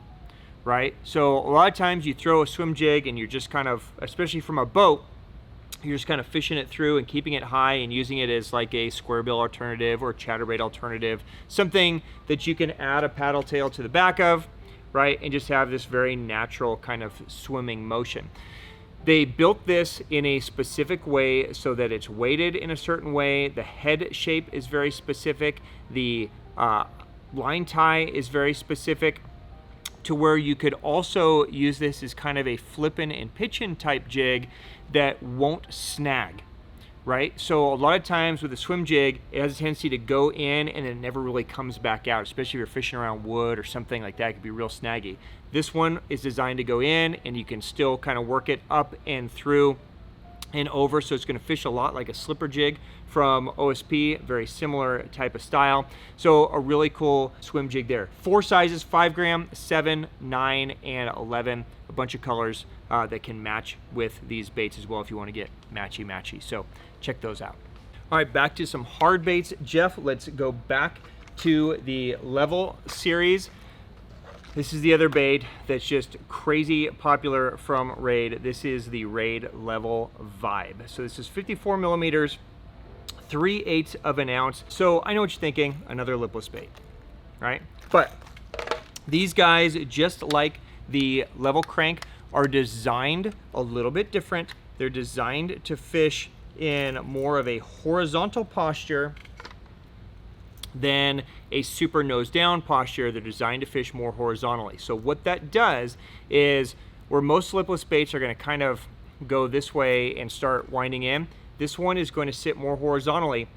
right? So a lot of times you throw a swim jig and you're just kind of, especially from a boat, you're just kind of fishing it through and keeping it high and using it as like a square bill alternative or chatterbait alternative, something that you can add a paddle tail to the back of, right? And just have this very natural kind of swimming motion. They built this in a specific way so that it's weighted in a certain way. The head shape is very specific. The line tie is very specific, to where you could also use this as kind of a flippin' and pitchin' type jig that won't snag, right? So a lot of times with a swim jig, it has a tendency to go in and it never really comes back out, especially if you're fishing around wood or something like that. It could be real snaggy. This one is designed to go in and you can still kind of work it up and through and over, so it's going to fish a lot like a slipper jig from OSP, very similar type of style. So a really cool swim jig there. 4 sizes, 5 gram, 7, 9, and 11. A bunch of colors that can match with these baits as well if you want to get matchy. So check those out. All right, back to some hard baits. Jeff, let's go back to the Level series. This is the other bait that's just crazy popular from Raid. This is the Raid Level Vibe. So this is 54 millimeters, 3/8 of an ounce. So I know what you're thinking, another lipless bait, right? But these guys, just like the Level Crank, are designed a little bit different. They're designed to fish in more of a horizontal posture than a super nose down posture. They're designed to fish more horizontally. So what that does is, where most lipless baits are going to kind of go this way and start winding in, this one is going to sit more horizontally.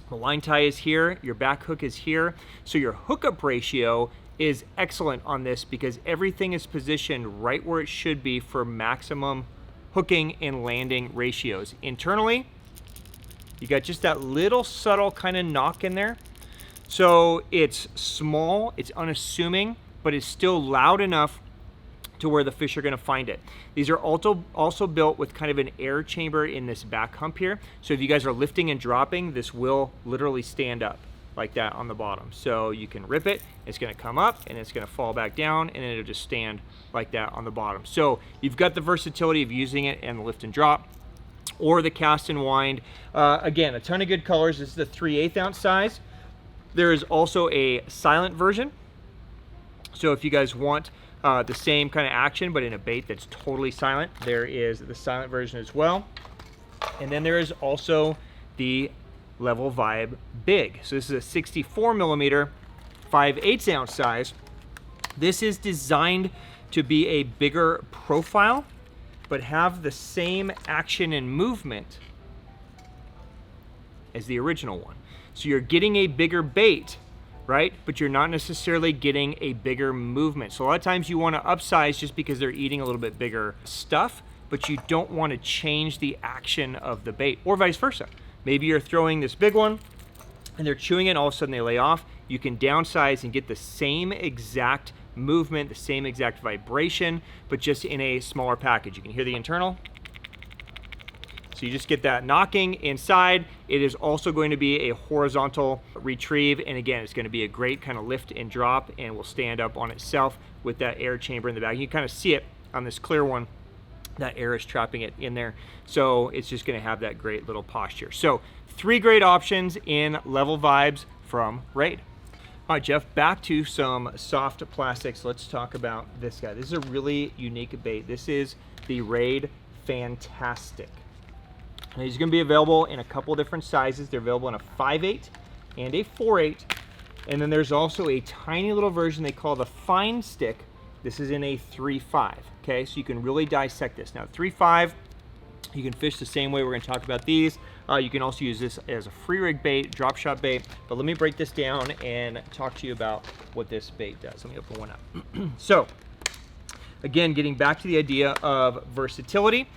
The line tie is here, your back hook is here, so your hookup ratio is excellent on this because everything is positioned right where it should be for maximum hooking and landing ratios. Internally, you got just that little subtle kind of knock in there. So it's small, it's unassuming, but it's still loud enough to where the fish are going to find it. These are also built with kind of an air chamber in this back hump here. So if you guys are lifting and dropping, this will literally stand up like that on the bottom. So you can rip it, it's going to come up and it's going to fall back down and it'll just stand like that on the bottom. So you've got the versatility of using it in the lift and drop or the cast and wind. Again, a ton of good colors. This is the 3/8 ounce size. There is also a silent version. So if you guys want the same kind of action, but in a bait that's totally silent, there is the silent version as well. And then there is also the Level Vibe Big. So this is a 64 millimeter, 5/8 ounce size. This is designed to be a bigger profile, but have the same action and movement as the original one. So you're getting a bigger bait, right? But you're not necessarily getting a bigger movement. So a lot of times you want to upsize just because they're eating a little bit bigger stuff, but you don't want to change the action of the bait, or vice versa. Maybe you're throwing this big one and they're chewing it, all of a sudden they lay off. you can downsize and get the same exact movement, the same exact vibration, but just in a smaller package. You can hear the internal. So you just get that knocking inside. It is also going to be a horizontal retrieve, and again, it's going to be a great kind of lift and drop, and will stand up on itself with that air chamber in the back. You can kind of see it on this clear one. That air is trapping it in there, so it's just going to have that great little posture. So 3 great options in Level Vibes from Raid. All right, Jeff, back to some soft plastics. Let's talk about this guy. This is a really unique bait. This is the Raid Fantastic. Now, he's going to be available in a couple different sizes. They're available in a 5/8 and a 4/8. And then there's also a tiny little version they call the Fine Stick. This is in a 3/5. Okay, so you can really dissect this. Now, 3/5, you can fish the same way. We're going to talk about these. You can also use this as a free rig bait, drop shot bait. But let me break this down and talk to you about what this bait does. Let me open one up. So, again, getting back to the idea of versatility,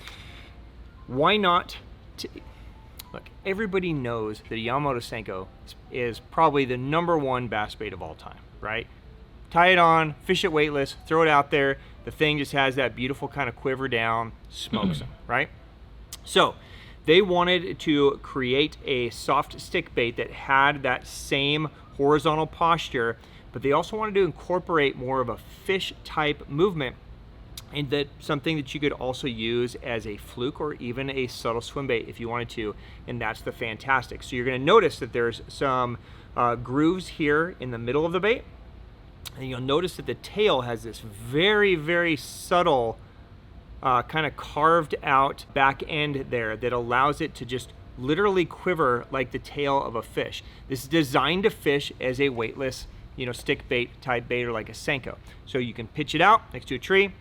why not? Look, everybody knows that a Yamamoto Senko is probably the #1 bass bait of all time, right? Tie it on, fish it weightless, throw it out there. The thing just has that beautiful kind of quiver down, smokes them, right? So they wanted to create a soft stick bait that had that same horizontal posture, but they also wanted to incorporate more of a fish type movement, and that something that you could also use as a fluke or even a subtle swim bait if you wanted to, and that's the Fantastic. So you're going to notice that there's some grooves here in the middle of the bait, and you'll notice that the tail has this very, very subtle kind of carved out back end there that allows it to just literally quiver like the tail of a fish. This is designed to fish as a weightless, stick bait type bait, or like a Senko. So you can pitch it out next to a tree,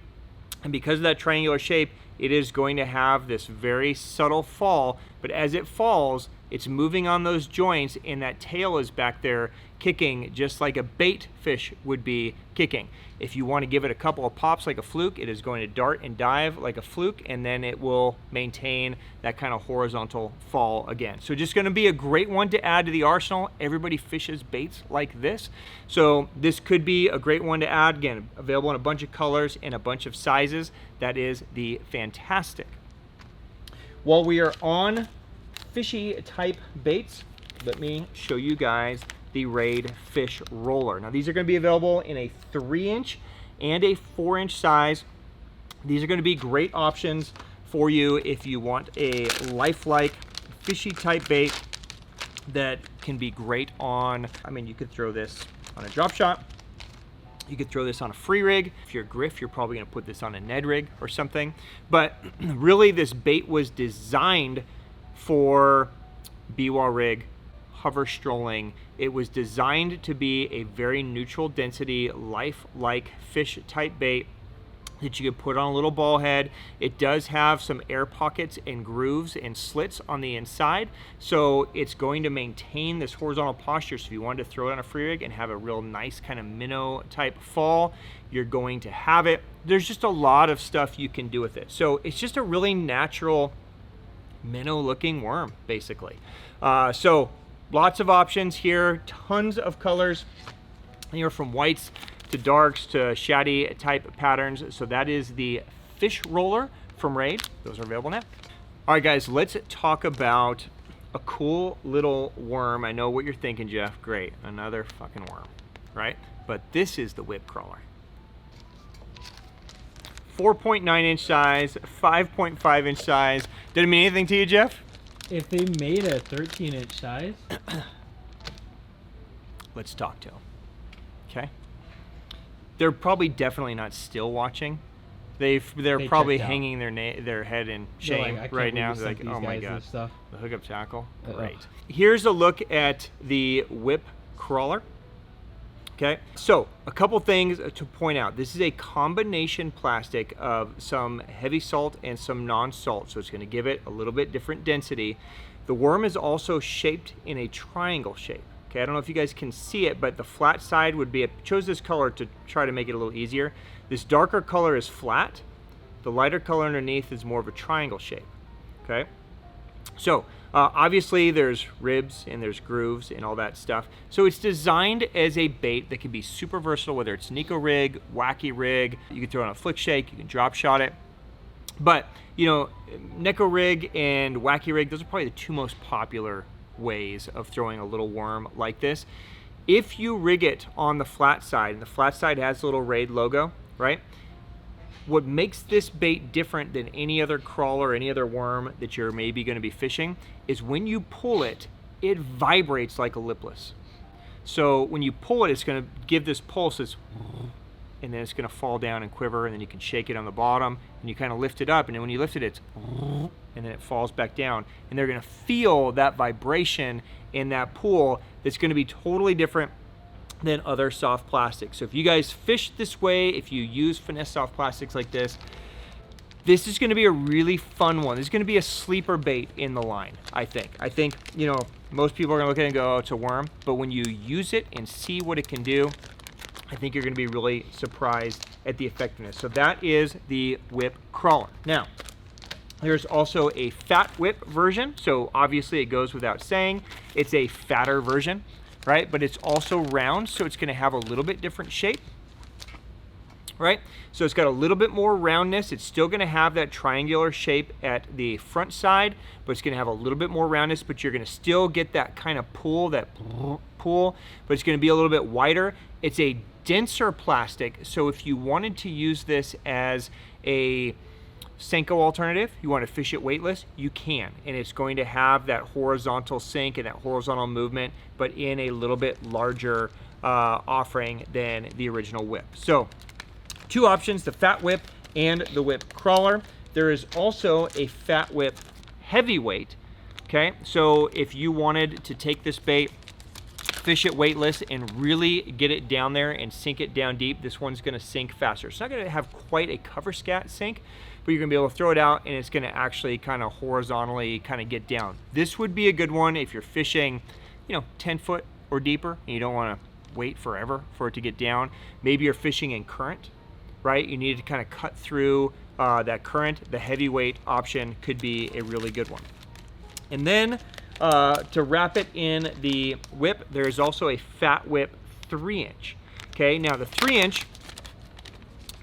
and because of that triangular shape, it is going to have this very subtle fall, but as it falls, it's moving on those joints, and that tail is back there kicking just like a bait fish would be kicking. If you want to give it a couple of pops like a fluke, it is going to dart and dive like a fluke, and then it will maintain that kind of horizontal fall again. So just going to be a great one to add to the arsenal. Everybody fishes baits like this, so this could be a great one to add. Again, available in a bunch of colors and a bunch of sizes. That is the Fantastic. While we are on fishy type baits, let me show you guys the Raid Fish Roller. Now, these are going to be available in a 3-inch and a 4-inch size. These are going to be great options for you if you want a lifelike fishy type bait that can be great on, you could throw this on a drop shot. You could throw this on a free rig. If you're a griff, you're probably going to put this on a Ned rig or something. But really, this bait was designed for B-wall rig, hover strolling. It was designed to be a very neutral density, life-like fish type bait that you could put on a little ball head. It does have some air pockets and grooves and slits on the inside, so it's going to maintain this horizontal posture. So if you wanted to throw it on a free rig and have a real nice kind of minnow type fall, you're going to have it. There's just a lot of stuff you can do with it. So it's just a really natural minnow looking worm, basically. So lots of options here, tons of colors, from whites to darks to shady type patterns. So that is the Fish Roller from Raid. Those are available now. All right, guys, let's talk about a cool little worm. I know what you're thinking, Jeff. Great, another fucking worm, right? But this is the whip crawler. 4.9-inch size, 5.5-inch size. Did it mean anything to you, Jeff? If they made a 13-inch size, let's talk to them. Okay. They're probably definitely not still watching. They're probably hanging their head in shame right now. They're like, oh my god, the hookup tackle, great. Here's a look at the whip crawler. Okay, so a couple things to point out. This is a combination plastic of some heavy salt and some non-salt, so it's going to give it a little bit different density. The worm is also shaped in a triangle shape. Okay, I don't know if you guys can see it, but the flat side would be, I chose this color to try to make it a little easier. This darker color is flat. The lighter color underneath is more of a triangle shape. Okay, so Obviously, there's ribs and there's grooves and all that stuff. So it's designed as a bait that can be super versatile, whether it's Nico rig, wacky rig. You can throw it on a flick shake, you can drop shot it. But, you know, Neko rig and wacky rig, those are probably the two most popular ways of throwing a little worm like this. If you rig it on the flat side, and the flat side has a little Raid logo, right? What makes this bait different than any other crawler or any other worm that you're maybe going to be fishing is when you pull it, it vibrates like a lipless. So when you pull it, it's going to give this pulse, and then it's going to fall down and quiver, and then you can shake it on the bottom, and you kind of lift it up, and then when you lift it, it's and then it falls back down, and they're going to feel that vibration in that pool that's going to be totally different than other soft plastics. So if you guys fish this way, if you use finesse soft plastics like this is going to be a really fun one. This is going to be a sleeper bait in the line, I think. I think, you know, most people are going to look at it and go, oh, it's a worm. But when you use it and see what it can do, I think you're going to be really surprised at the effectiveness. So that is the whip crawler. Now, there's also a fat whip version. So obviously it goes without saying, it's a fatter version, right? But it's also round, so it's going to have a little bit different shape, right? So it's got a little bit more roundness. It's still going to have that triangular shape at the front side, but it's going to have a little bit more roundness, but you're going to still get that kind of pull, but it's going to be a little bit wider. It's a denser plastic, so if you wanted to use this as a Senko alternative, you want to fish it weightless, you can, and it's going to have that horizontal sink and that horizontal movement, but in a little bit larger offering than the original whip. So two options, the fat whip and the whip crawler. There is also a fat whip heavyweight. Okay, so if you wanted to take this bait, fish it weightless, and really get it down there and sink it down deep, this one's going to sink faster. It's not going to have quite a cover scat sink, but you're going to be able to throw it out and it's going to actually kind of horizontally kind of get down. This would be a good one if you're fishing, you know, 10 foot or deeper and you don't want to wait forever for it to get down. Maybe you're fishing in current, right? You need to kind of cut through that current. The heavyweight option could be a really good one. And then to wrap it in the whip, there's also a fat whip 3-inch. Okay, now the 3-inch,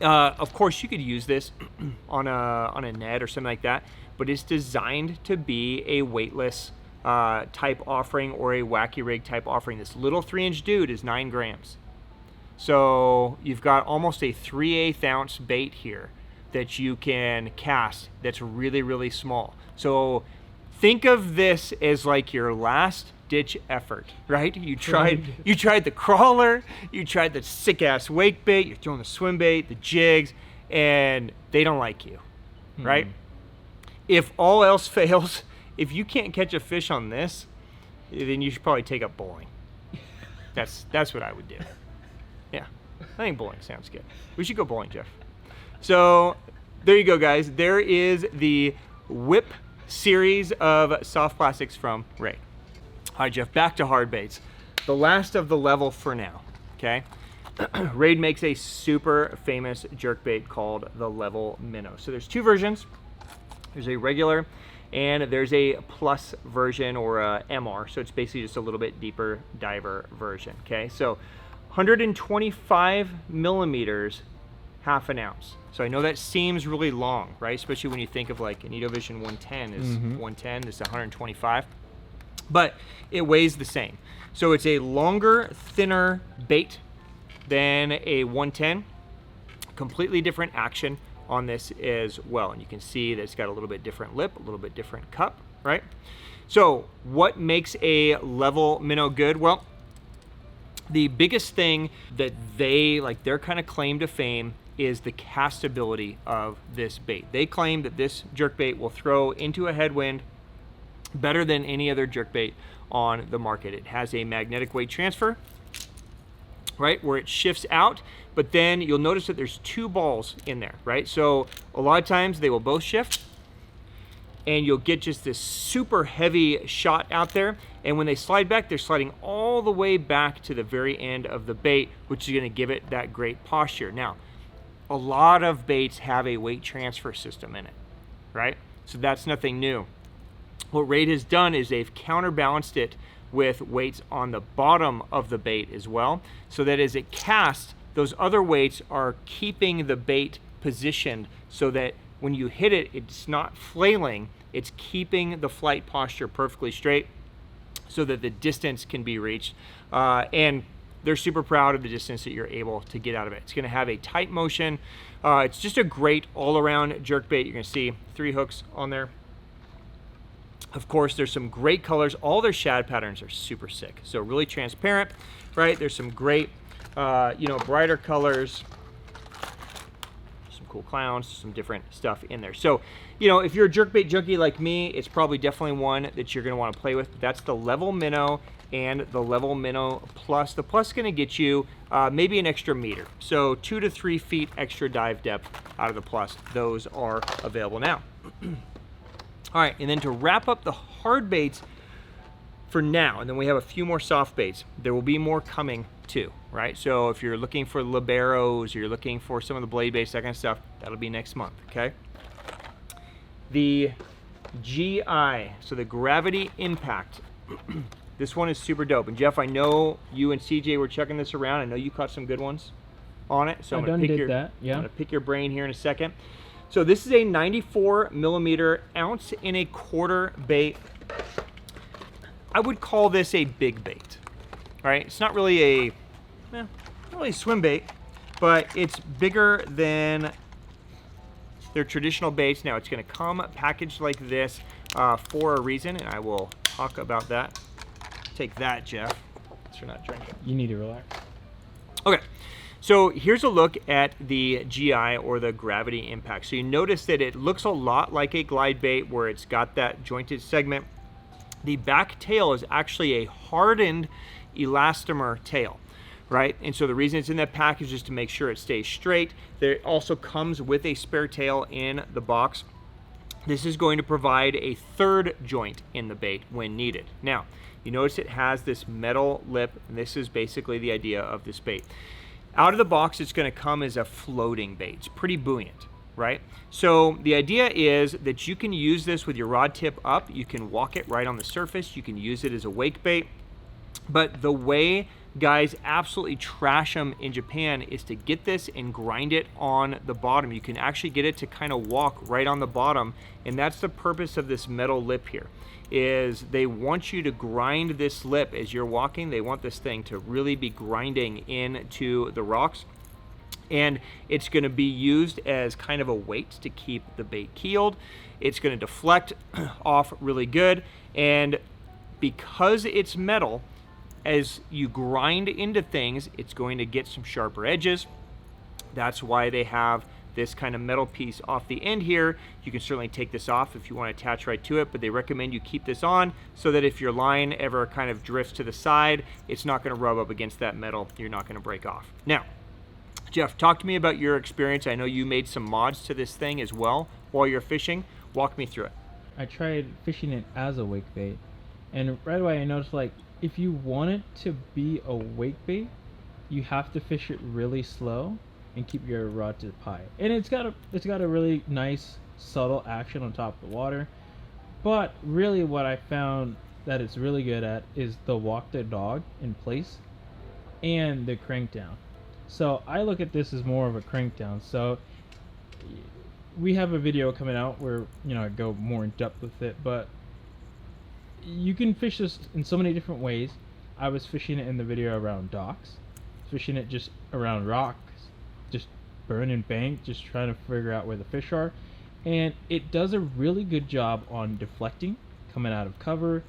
of course you could use this on a net or something like that, but it's designed to be a weightless type offering or a wacky rig type offering. This little 3-inch dude is 9 grams. So you've got almost a 3/8 ounce bait here that you can cast that's really, really small. So think of this as like your last ditch effort, right? You tried the crawler, you tried the sick ass wake bait, you're throwing the swim bait, the jigs, and they don't like you, right? If all else fails, if you can't catch a fish on this, then you should probably take up bowling. That's what I would do. Yeah, I think bowling sounds good. We should go bowling, Jeff. So there you go, guys. There is the whip series of soft plastics from Raid. All right, Jeff, back to hard baits. The last of the level for now, okay? Raid makes a super famous jerkbait called the Level Minnow. So there's two versions. There's a regular and there's a plus version or a MR. So it's basically just a little bit deeper diver version, okay? So 125 millimeters, half an ounce. So I know that seems really long, right? Especially when you think of like an Edovision 110 is 110, this is 125. But it weighs the same. So it's a longer, thinner bait than a 110. Completely different action on this as well. And you can see that it's got a little bit different lip, a little bit different cup, right? So what makes a Level Minnow good? Well, the biggest thing that their kind of claim to fame is the castability of this bait. They claim that this jerkbait will throw into a headwind better than any other jerkbait on the market. It has a magnetic weight transfer, right, where it shifts out, but then you'll notice that there's two balls in there, right? So a lot of times they will both shift, and you'll get just this super heavy shot out there, and when they slide back, they're sliding all the way back to the very end of the bait, which is going to give it that great posture. Now, a lot of baits have a weight transfer system in it, right? So that's nothing new. What Raid has done is they've counterbalanced it with weights on the bottom of the bait as well, so that as it casts, those other weights are keeping the bait positioned so that when you hit it, it's not flailing, it's keeping the flight posture perfectly straight so that the distance can be reached. And they're super proud of the distance that you're able to get out of it. It's gonna have a tight motion. It's just a great all-around jerkbait. You're gonna see 3 hooks on there. Of course, there's some great colors. All their shad patterns are super sick. So really transparent, right? There's some great, brighter colors, some cool clowns, some different stuff in there. So, if you're a jerkbait junkie like me, it's probably definitely one that you're gonna wanna play with. That's the Level Minnow and the Level Minnow Plus. The Plus is gonna get you maybe an extra meter. So 2 to 3 feet extra dive depth out of the Plus. Those are available now. All right, and then to wrap up the hard baits for now, and then we have a few more soft baits. There will be more coming too, right? So if you're looking for liberos, or you're looking for some of the blade baits, that kind of stuff, that'll be next month, okay? The GI, so the gravity impact. This one is super dope. And Jeff, I know you and CJ were checking this around. I know you caught some good ones on it. So I'm gonna pick your brain here in a second. So this is a 94 millimeter ounce in a quarter bait. I would call this a big bait, right? It's not really not really a swim bait, but it's bigger than their traditional baits. Now it's gonna come packaged like this for a reason, and I will talk about that. Take that, Jeff. Thanks for not drinking. You need to relax. Okay. So here's a look at the GI, or the gravity impact. So you notice that it looks a lot like a glide bait where it's got that jointed segment. The back tail is actually a hardened elastomer tail, right? And so the reason it's in that pack is just to make sure it stays straight. There also comes with a spare tail in the box. This is going to provide a third joint in the bait when needed. Now, you notice it has this metal lip, and this is basically the idea of this bait. Out of the box, it's going to come as a floating bait. It's pretty buoyant, right? So the idea is that you can use this with your rod tip up. You can walk it right on the surface. You can use it as a wake bait. But the way guys absolutely trash them in Japan is to get this and grind it on the bottom. You can actually get it to kind of walk right on the bottom. And that's the purpose of this metal lip here, is they want you to grind this lip as you're walking. They want this thing to really be grinding into the rocks. And it's going to be used as kind of a weight to keep the bait keeled. It's going to deflect off really good. And because it's metal, as you grind into things, it's going to get some sharper edges. That's why they have this kind of metal piece off the end here. You can certainly take this off if you want to attach right to it, but they recommend you keep this on so that if your line ever kind of drifts to the side, it's not going to rub up against that metal. You're not going to break off. Now, Jeff, talk to me about your experience. I know you made some mods to this thing as well while you're fishing. Walk me through it. I tried fishing it as a wake bait, and right away I noticed, like, if you want it to be a wake bait, you have to fish it really slow and keep your rod tip high. And it's got a really nice subtle action on top of the water. But really what I found that it's really good at is the walk the dog in place and the crank down. So I look at this as more of a crank down. So we have a video coming out where, I go more in depth with it, but you can fish this in so many different ways. I was fishing it in the video around docks, fishing it just around rocks, just burning bank, just trying to figure out where the fish are. And it does a really good job on deflecting, coming out of cover.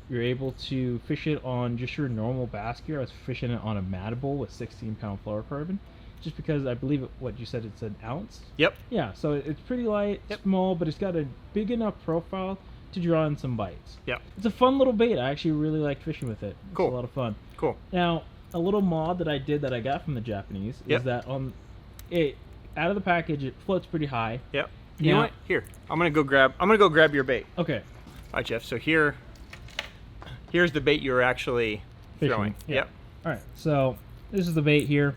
You're able to fish it on just your normal bass gear. I was fishing it on a Madable with 16-pound fluorocarbon, just because I believe what you said, it's an ounce. Yep. Yeah, so it's pretty light, small, but it's got a big enough profile to draw in some bites. Yep. It's a fun little bait. I actually really like fishing with it. It's a lot of fun. Cool. Now, a little mod that I did that I got from the Japanese is that on it, out of the package, it floats pretty high. Yep. You know what? Here, I'm gonna go grab your bait. Okay. All right, Jeff. So here's the bait you're actually throwing. Yep. All right. So this is the bait here.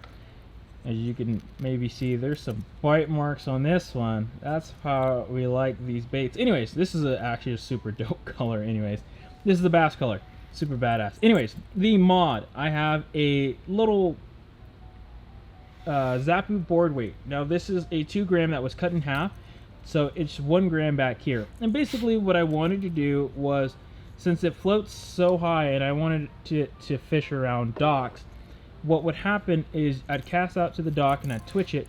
As you can maybe see, there's some bite marks on this one. That's how we like these baits. Anyways, this is actually a super dope color. Anyways, this is the bass color. Super badass. Anyways, the mod. I have a little Zapu board weight. Now this is a 2 gram that was cut in half. So it's 1 gram back here. And basically what I wanted to do was, since it floats so high and I wanted to fish around docks, what would happen is I'd cast out to the dock and I'd twitch it,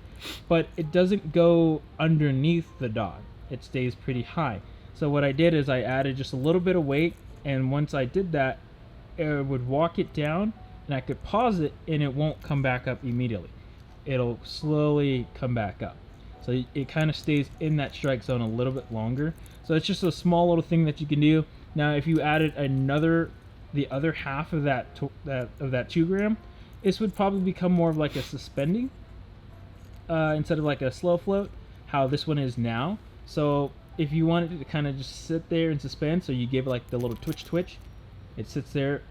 but it doesn't go underneath the dock. It stays pretty high. So what I did is I added just a little bit of weight, and once I did that, it would walk it down and I could pause it and it won't come back up immediately. It'll slowly come back up. So it kind of stays in that strike zone a little bit longer. So it's just a small little thing that you can do. Now if you added the other half of that 2 gram, this would probably become more of like a suspending instead of like a slow float, how this one is now. So if you wanted it to kind of just sit there and suspend, so you give it like the little twitch, it sits there,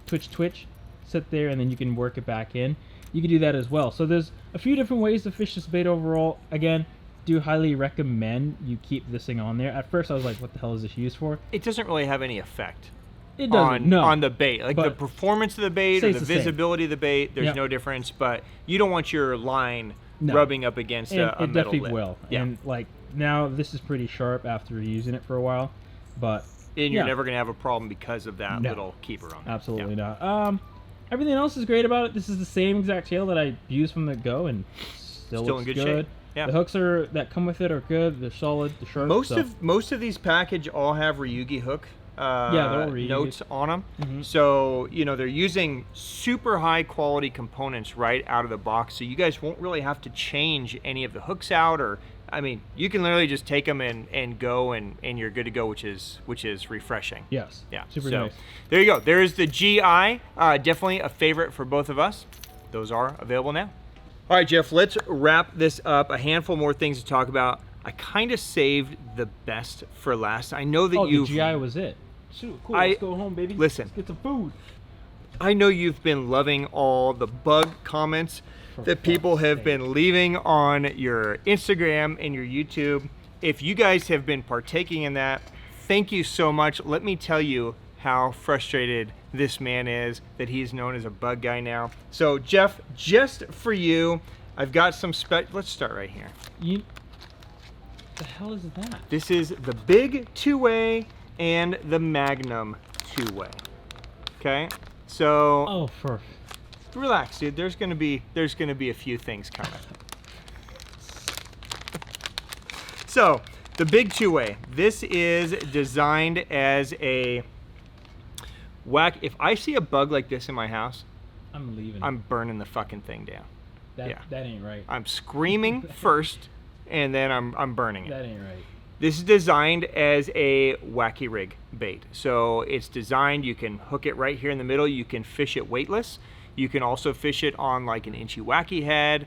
twitch, sit there, and then you can work it back in. You can do that as well. So there's a few different ways to fish this bait overall. Again, do highly recommend you keep this thing on there. At first I was like, what the hell is this used for? It doesn't really have any effect. It doesn't, on the bait. Like the performance of the bait or the visibility of the bait, there's no difference, but you don't want your line rubbing up against a metal definitely lip. Will. Yeah. And like now this is pretty sharp after using it for a while, but you're never going to have a problem because of that little keeper on it. Absolutely not. Everything else is great about it. This is the same exact tail that I used from the go and still looks in good shape. Yeah. The hooks that come with it are good. They're solid. They're sharp. Most of these package all have Ryugi hook notes on them. Mm-hmm. So, they're using super high quality components right out of the box. So you guys won't really have to change any of the hooks out, or, you can literally just take them and go and you're good to go, which is refreshing. Yes. Yeah. Super nice. There you go. There's the GI. Definitely a favorite for both of us. Those are available now. All right, Jeff, let's wrap this up. A handful more things to talk about. I kind of saved the best for last. I know that the GI was it. Shoot, cool. Let's go home, baby. Listen. Let's get some food. I know you've been loving all the bug comments that people have been leaving on your Instagram and your YouTube. If you guys have been partaking in that, thank you so much. Let me tell you how frustrated this man is that he's known as a bug guy now. So Jeff, just for you, I've got some let's start right here. What the hell is that? This is the big 2-way and the Magnum 2-way. Okay, so relax, dude. There's gonna be a few things coming. So the big 2-way. This is designed as a whack. If I see a bug like this in my house, I'm leaving. I'm burning the fucking thing down. That ain't right. I'm screaming first, and then I'm burning it. That ain't right. This is designed as a wacky rig bait. So it's designed, you can hook it right here in the middle. You can fish it weightless. You can also fish it on like an inchy wacky head,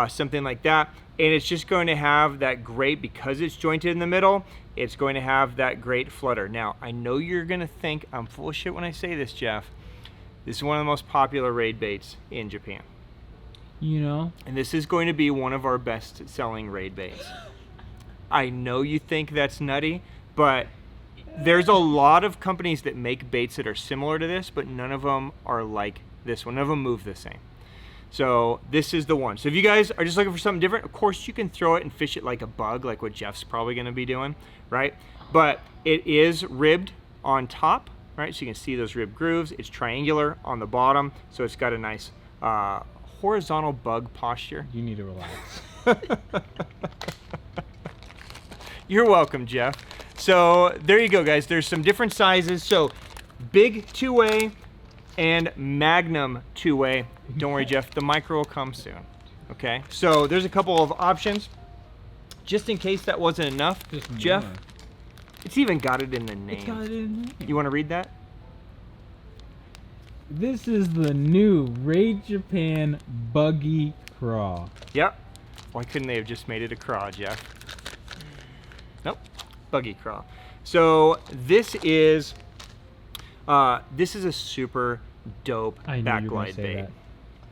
something like that. And it's just going to have that great, because it's jointed in the middle, it's going to have that great flutter. Now, I know you're gonna think I'm full of shit when I say this, Jeff. This is one of the most popular raid baits in Japan. And this is going to be one of our best selling raid baits. I know you think that's nutty, but there's a lot of companies that make baits that are similar to this, but none of them are like this one. None of them move the same. So this is the one. So if you guys are just looking for something different, of course you can throw it and fish it like a bug, like what Jeff's probably going to be doing, right? But it is ribbed on top, right? So you can see those rib grooves. It's triangular on the bottom, so it's got a nice horizontal bug posture. You need to relax. You're welcome, Jeff. So there you go, guys. There's some different sizes. So big 2-way and Magnum 2-way. Don't worry, Jeff. The micro will come soon. Okay. So there's a couple of options. Just in case that wasn't enough, Jeff, it's even got it in the name. It's got it in the name. You want to read that? This is the new Raid Japan Buggy Craw. Yep. Why couldn't they have just made it a craw, Jeff? Nope. Buggy Craw. So this is a super dope backglide bait.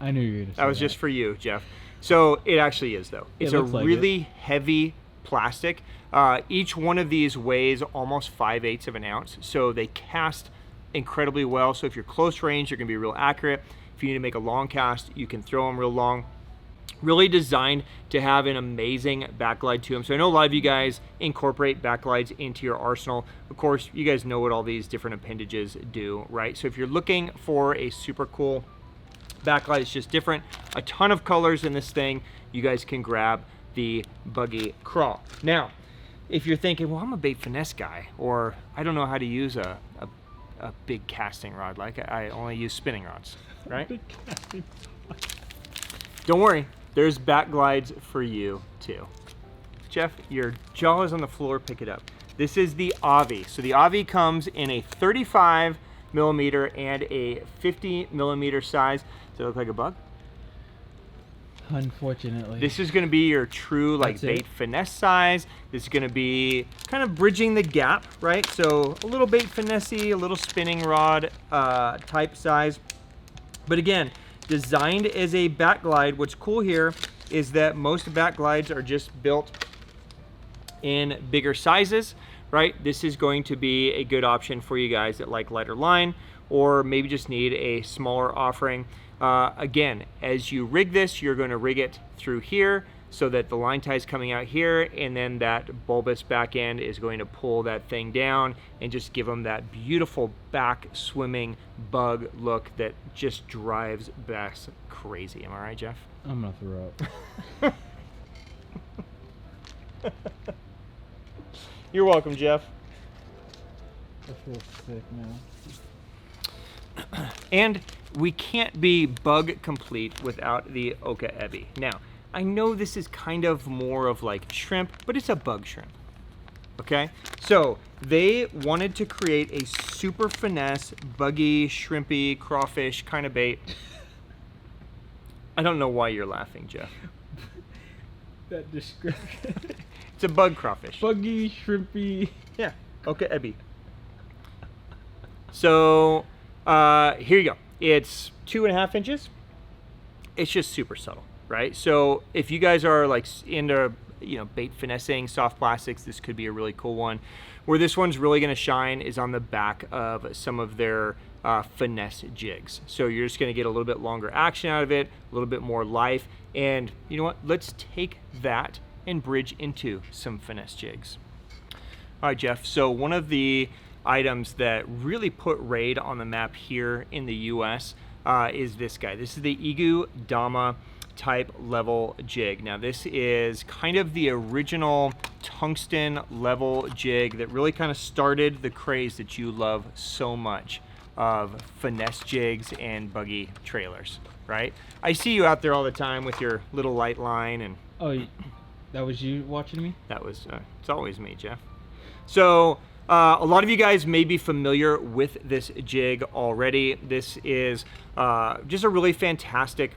I knew you were going to say that. That was just for you, Jeff. So it actually is though. It's a looks like really heavy plastic. Each one of these weighs almost 5/8 of an ounce. So they cast incredibly well. So if you're close range, you're gonna be real accurate. If you need to make a long cast, you can throw them real long. Really designed to have an amazing backglide to them. So I know a lot of you guys incorporate backglides into your arsenal. Of course, you guys know what all these different appendages do, right? So if you're looking for a super cool backlight, it's just different. A ton of colors in this thing. You guys can grab the Buggy Craw. Now, if you're thinking, well, I'm a bait finesse guy, or I don't know how to use a big casting rod, like I only use spinning rods, right? Big casting rod. Don't worry, there's backglides for you too. Jeff, your jaw is on the floor, pick it up. This is the Avi. So the Avi comes in a 35 millimeter and a 50 millimeter size. Does it look like a bug? Unfortunately. This is going to be your true like bait finesse size. This is going to be kind of bridging the gap, right? So a little bait finesse-y, a little spinning rod type size. But again, designed as a backglide. What's cool here is that most backglides are just built in bigger sizes, right? This is going to be a good option for you guys that like lighter line or maybe just need a smaller offering. Again, as you rig this, you're going to rig it through here so that the line tie is coming out here, and then that bulbous back end is going to pull that thing down and just give them that beautiful back swimming bug look that just drives bass crazy. Am I right, Jeff? I'm gonna throw up. You're welcome, Jeff. I feel sick now. And we can't be bug complete without the Oka Ebby. Now, I know this is kind of more of like shrimp, but it's a bug shrimp. Okay? So they wanted to create a super finesse, buggy, shrimpy, crawfish kind of bait. I don't know why you're laughing, Jeff. That description. It's a bug crawfish. Buggy, shrimpy. Yeah, Oka Ebby. So here you go. It's 2.5 inches. It's just super subtle, right? So if you guys are like into, you know, bait finessing, soft plastics, this could be a really cool one. Where this one's really going to shine is on the back of some of their finesse jigs. So you're just going to get a little bit longer action out of it, a little bit more life. And you know what? Let's take that and bridge into some finesse jigs. All right, Jeff. So one of the items that really put Raid on the map here in the US is this guy. This is the Igu Dama type level jig. Now this is kind of the original tungsten level jig that really kind of started the craze that you love so much of finesse jigs and buggy trailers, right? I see you out there all the time with your little light line, and Oh, that was you watching me? that was it's always me, Jeff. So a lot of you guys may be familiar with this jig already. This is just a really fantastic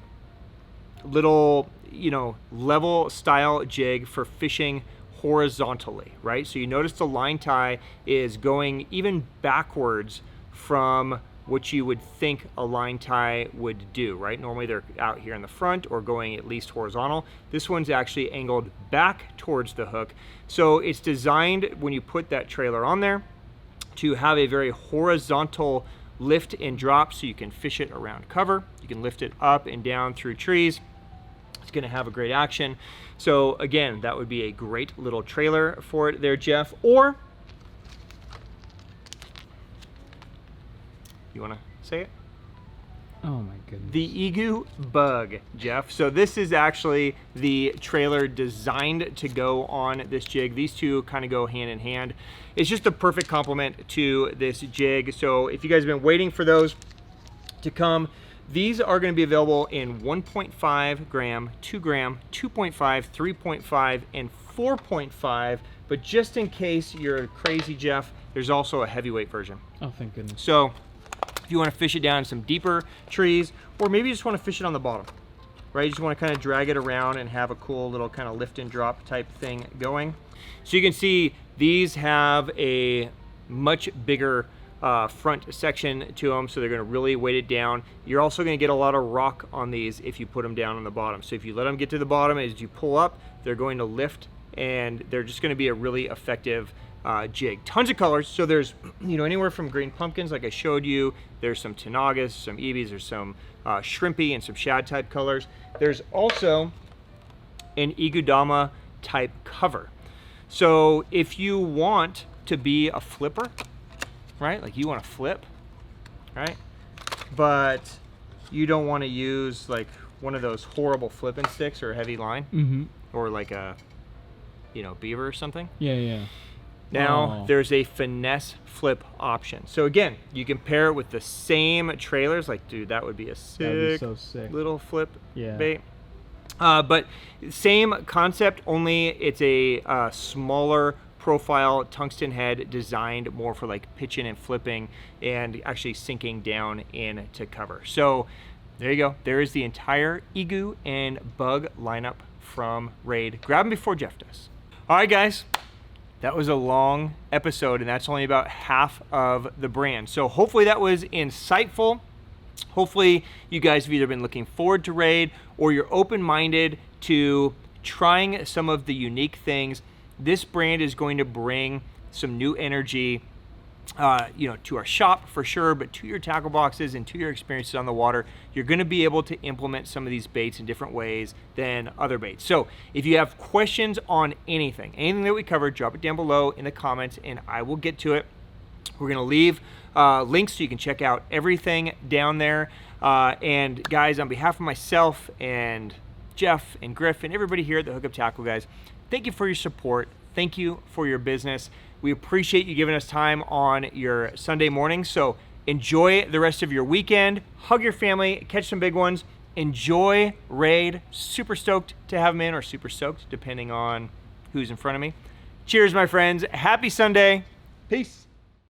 little, you know, level style jig for fishing horizontally, right? So you notice the line tie is going even backwards from what you would think a line tie would do, right? Normally they're out here in the front or going at least horizontal. This one's actually angled back towards the hook. So it's designed, when you put that trailer on there, to have a very horizontal lift and drop so you can fish it around cover. You can lift it up and down through trees. It's gonna have a great action. So again, that would be a great little trailer for it there, Jeff. Or, you wanna say it? Oh my goodness. The Igu Bug, Jeff. So this is actually the trailer designed to go on this jig. These two kind of go hand in hand. It's just a perfect complement to this jig. So if you guys have been waiting for those to come, these are going to be available in 1.5 gram, 2 gram, 2.5, 3.5, and 4.5. But just in case you're crazy, Jeff, there's also a heavyweight version. Oh, thank goodness. So if you want to fish it down in some deeper trees, or maybe you just want to fish it on the bottom, right? You just want to kind of drag it around and have a cool little kind of lift and drop type thing going. So you can see these have a much bigger front section to them, so they're going to really weight it down. You're also going to get a lot of rock on these if you put them down on the bottom. So if you let them get to the bottom, as you pull up, they're going to lift, and they're just going to be a really effective jig. Tons of colors. So there's, you know, anywhere from green pumpkins, like I showed you. There's some tanagas, some ebis, there's some shrimpy and some shad type colors. There's also an igudama type cover. So if you want to be a flipper, right? Like you want to flip, right? But you don't want to use like one of those horrible flipping sticks or a heavy line, or like a, you know, beaver or something. Yeah. Now there's a finesse flip option. So again, you can pair it with the same trailers. Like, dude, that would be a sick, so sick little flip Yeah. bait. But same concept, only it's a smaller profile tungsten head designed more for like pitching and flipping and actually sinking down into cover. So there you go. There is the entire igu and bug lineup from Raid. Grab them before Jeff does. All right, guys. That was a long episode, and that's only about half of the brand. So hopefully that was insightful. Hopefully you guys have either been looking forward to Raid or you're open-minded to trying some of the unique things. This brand is going to bring some new energy, you know, to our shop for sure, but to your tackle boxes and to your experiences on the water. You're going to be able to implement some of these baits in different ways than other baits. So if you have questions on anything that we covered, drop it down below in the comments and I will get to it. We're going to leave links so you can check out everything down there. And guys, on behalf of myself and Jeff and Griff and everybody here at the Hookup Tackle, guys, thank you for your support. Thank you for your business. We appreciate you giving us time on your Sunday morning. So enjoy the rest of your weekend. Hug your family. Catch some big ones. Enjoy Raid. Super stoked to have them in, or super stoked, depending on who's in front of me. Cheers, my friends. Happy Sunday. Peace.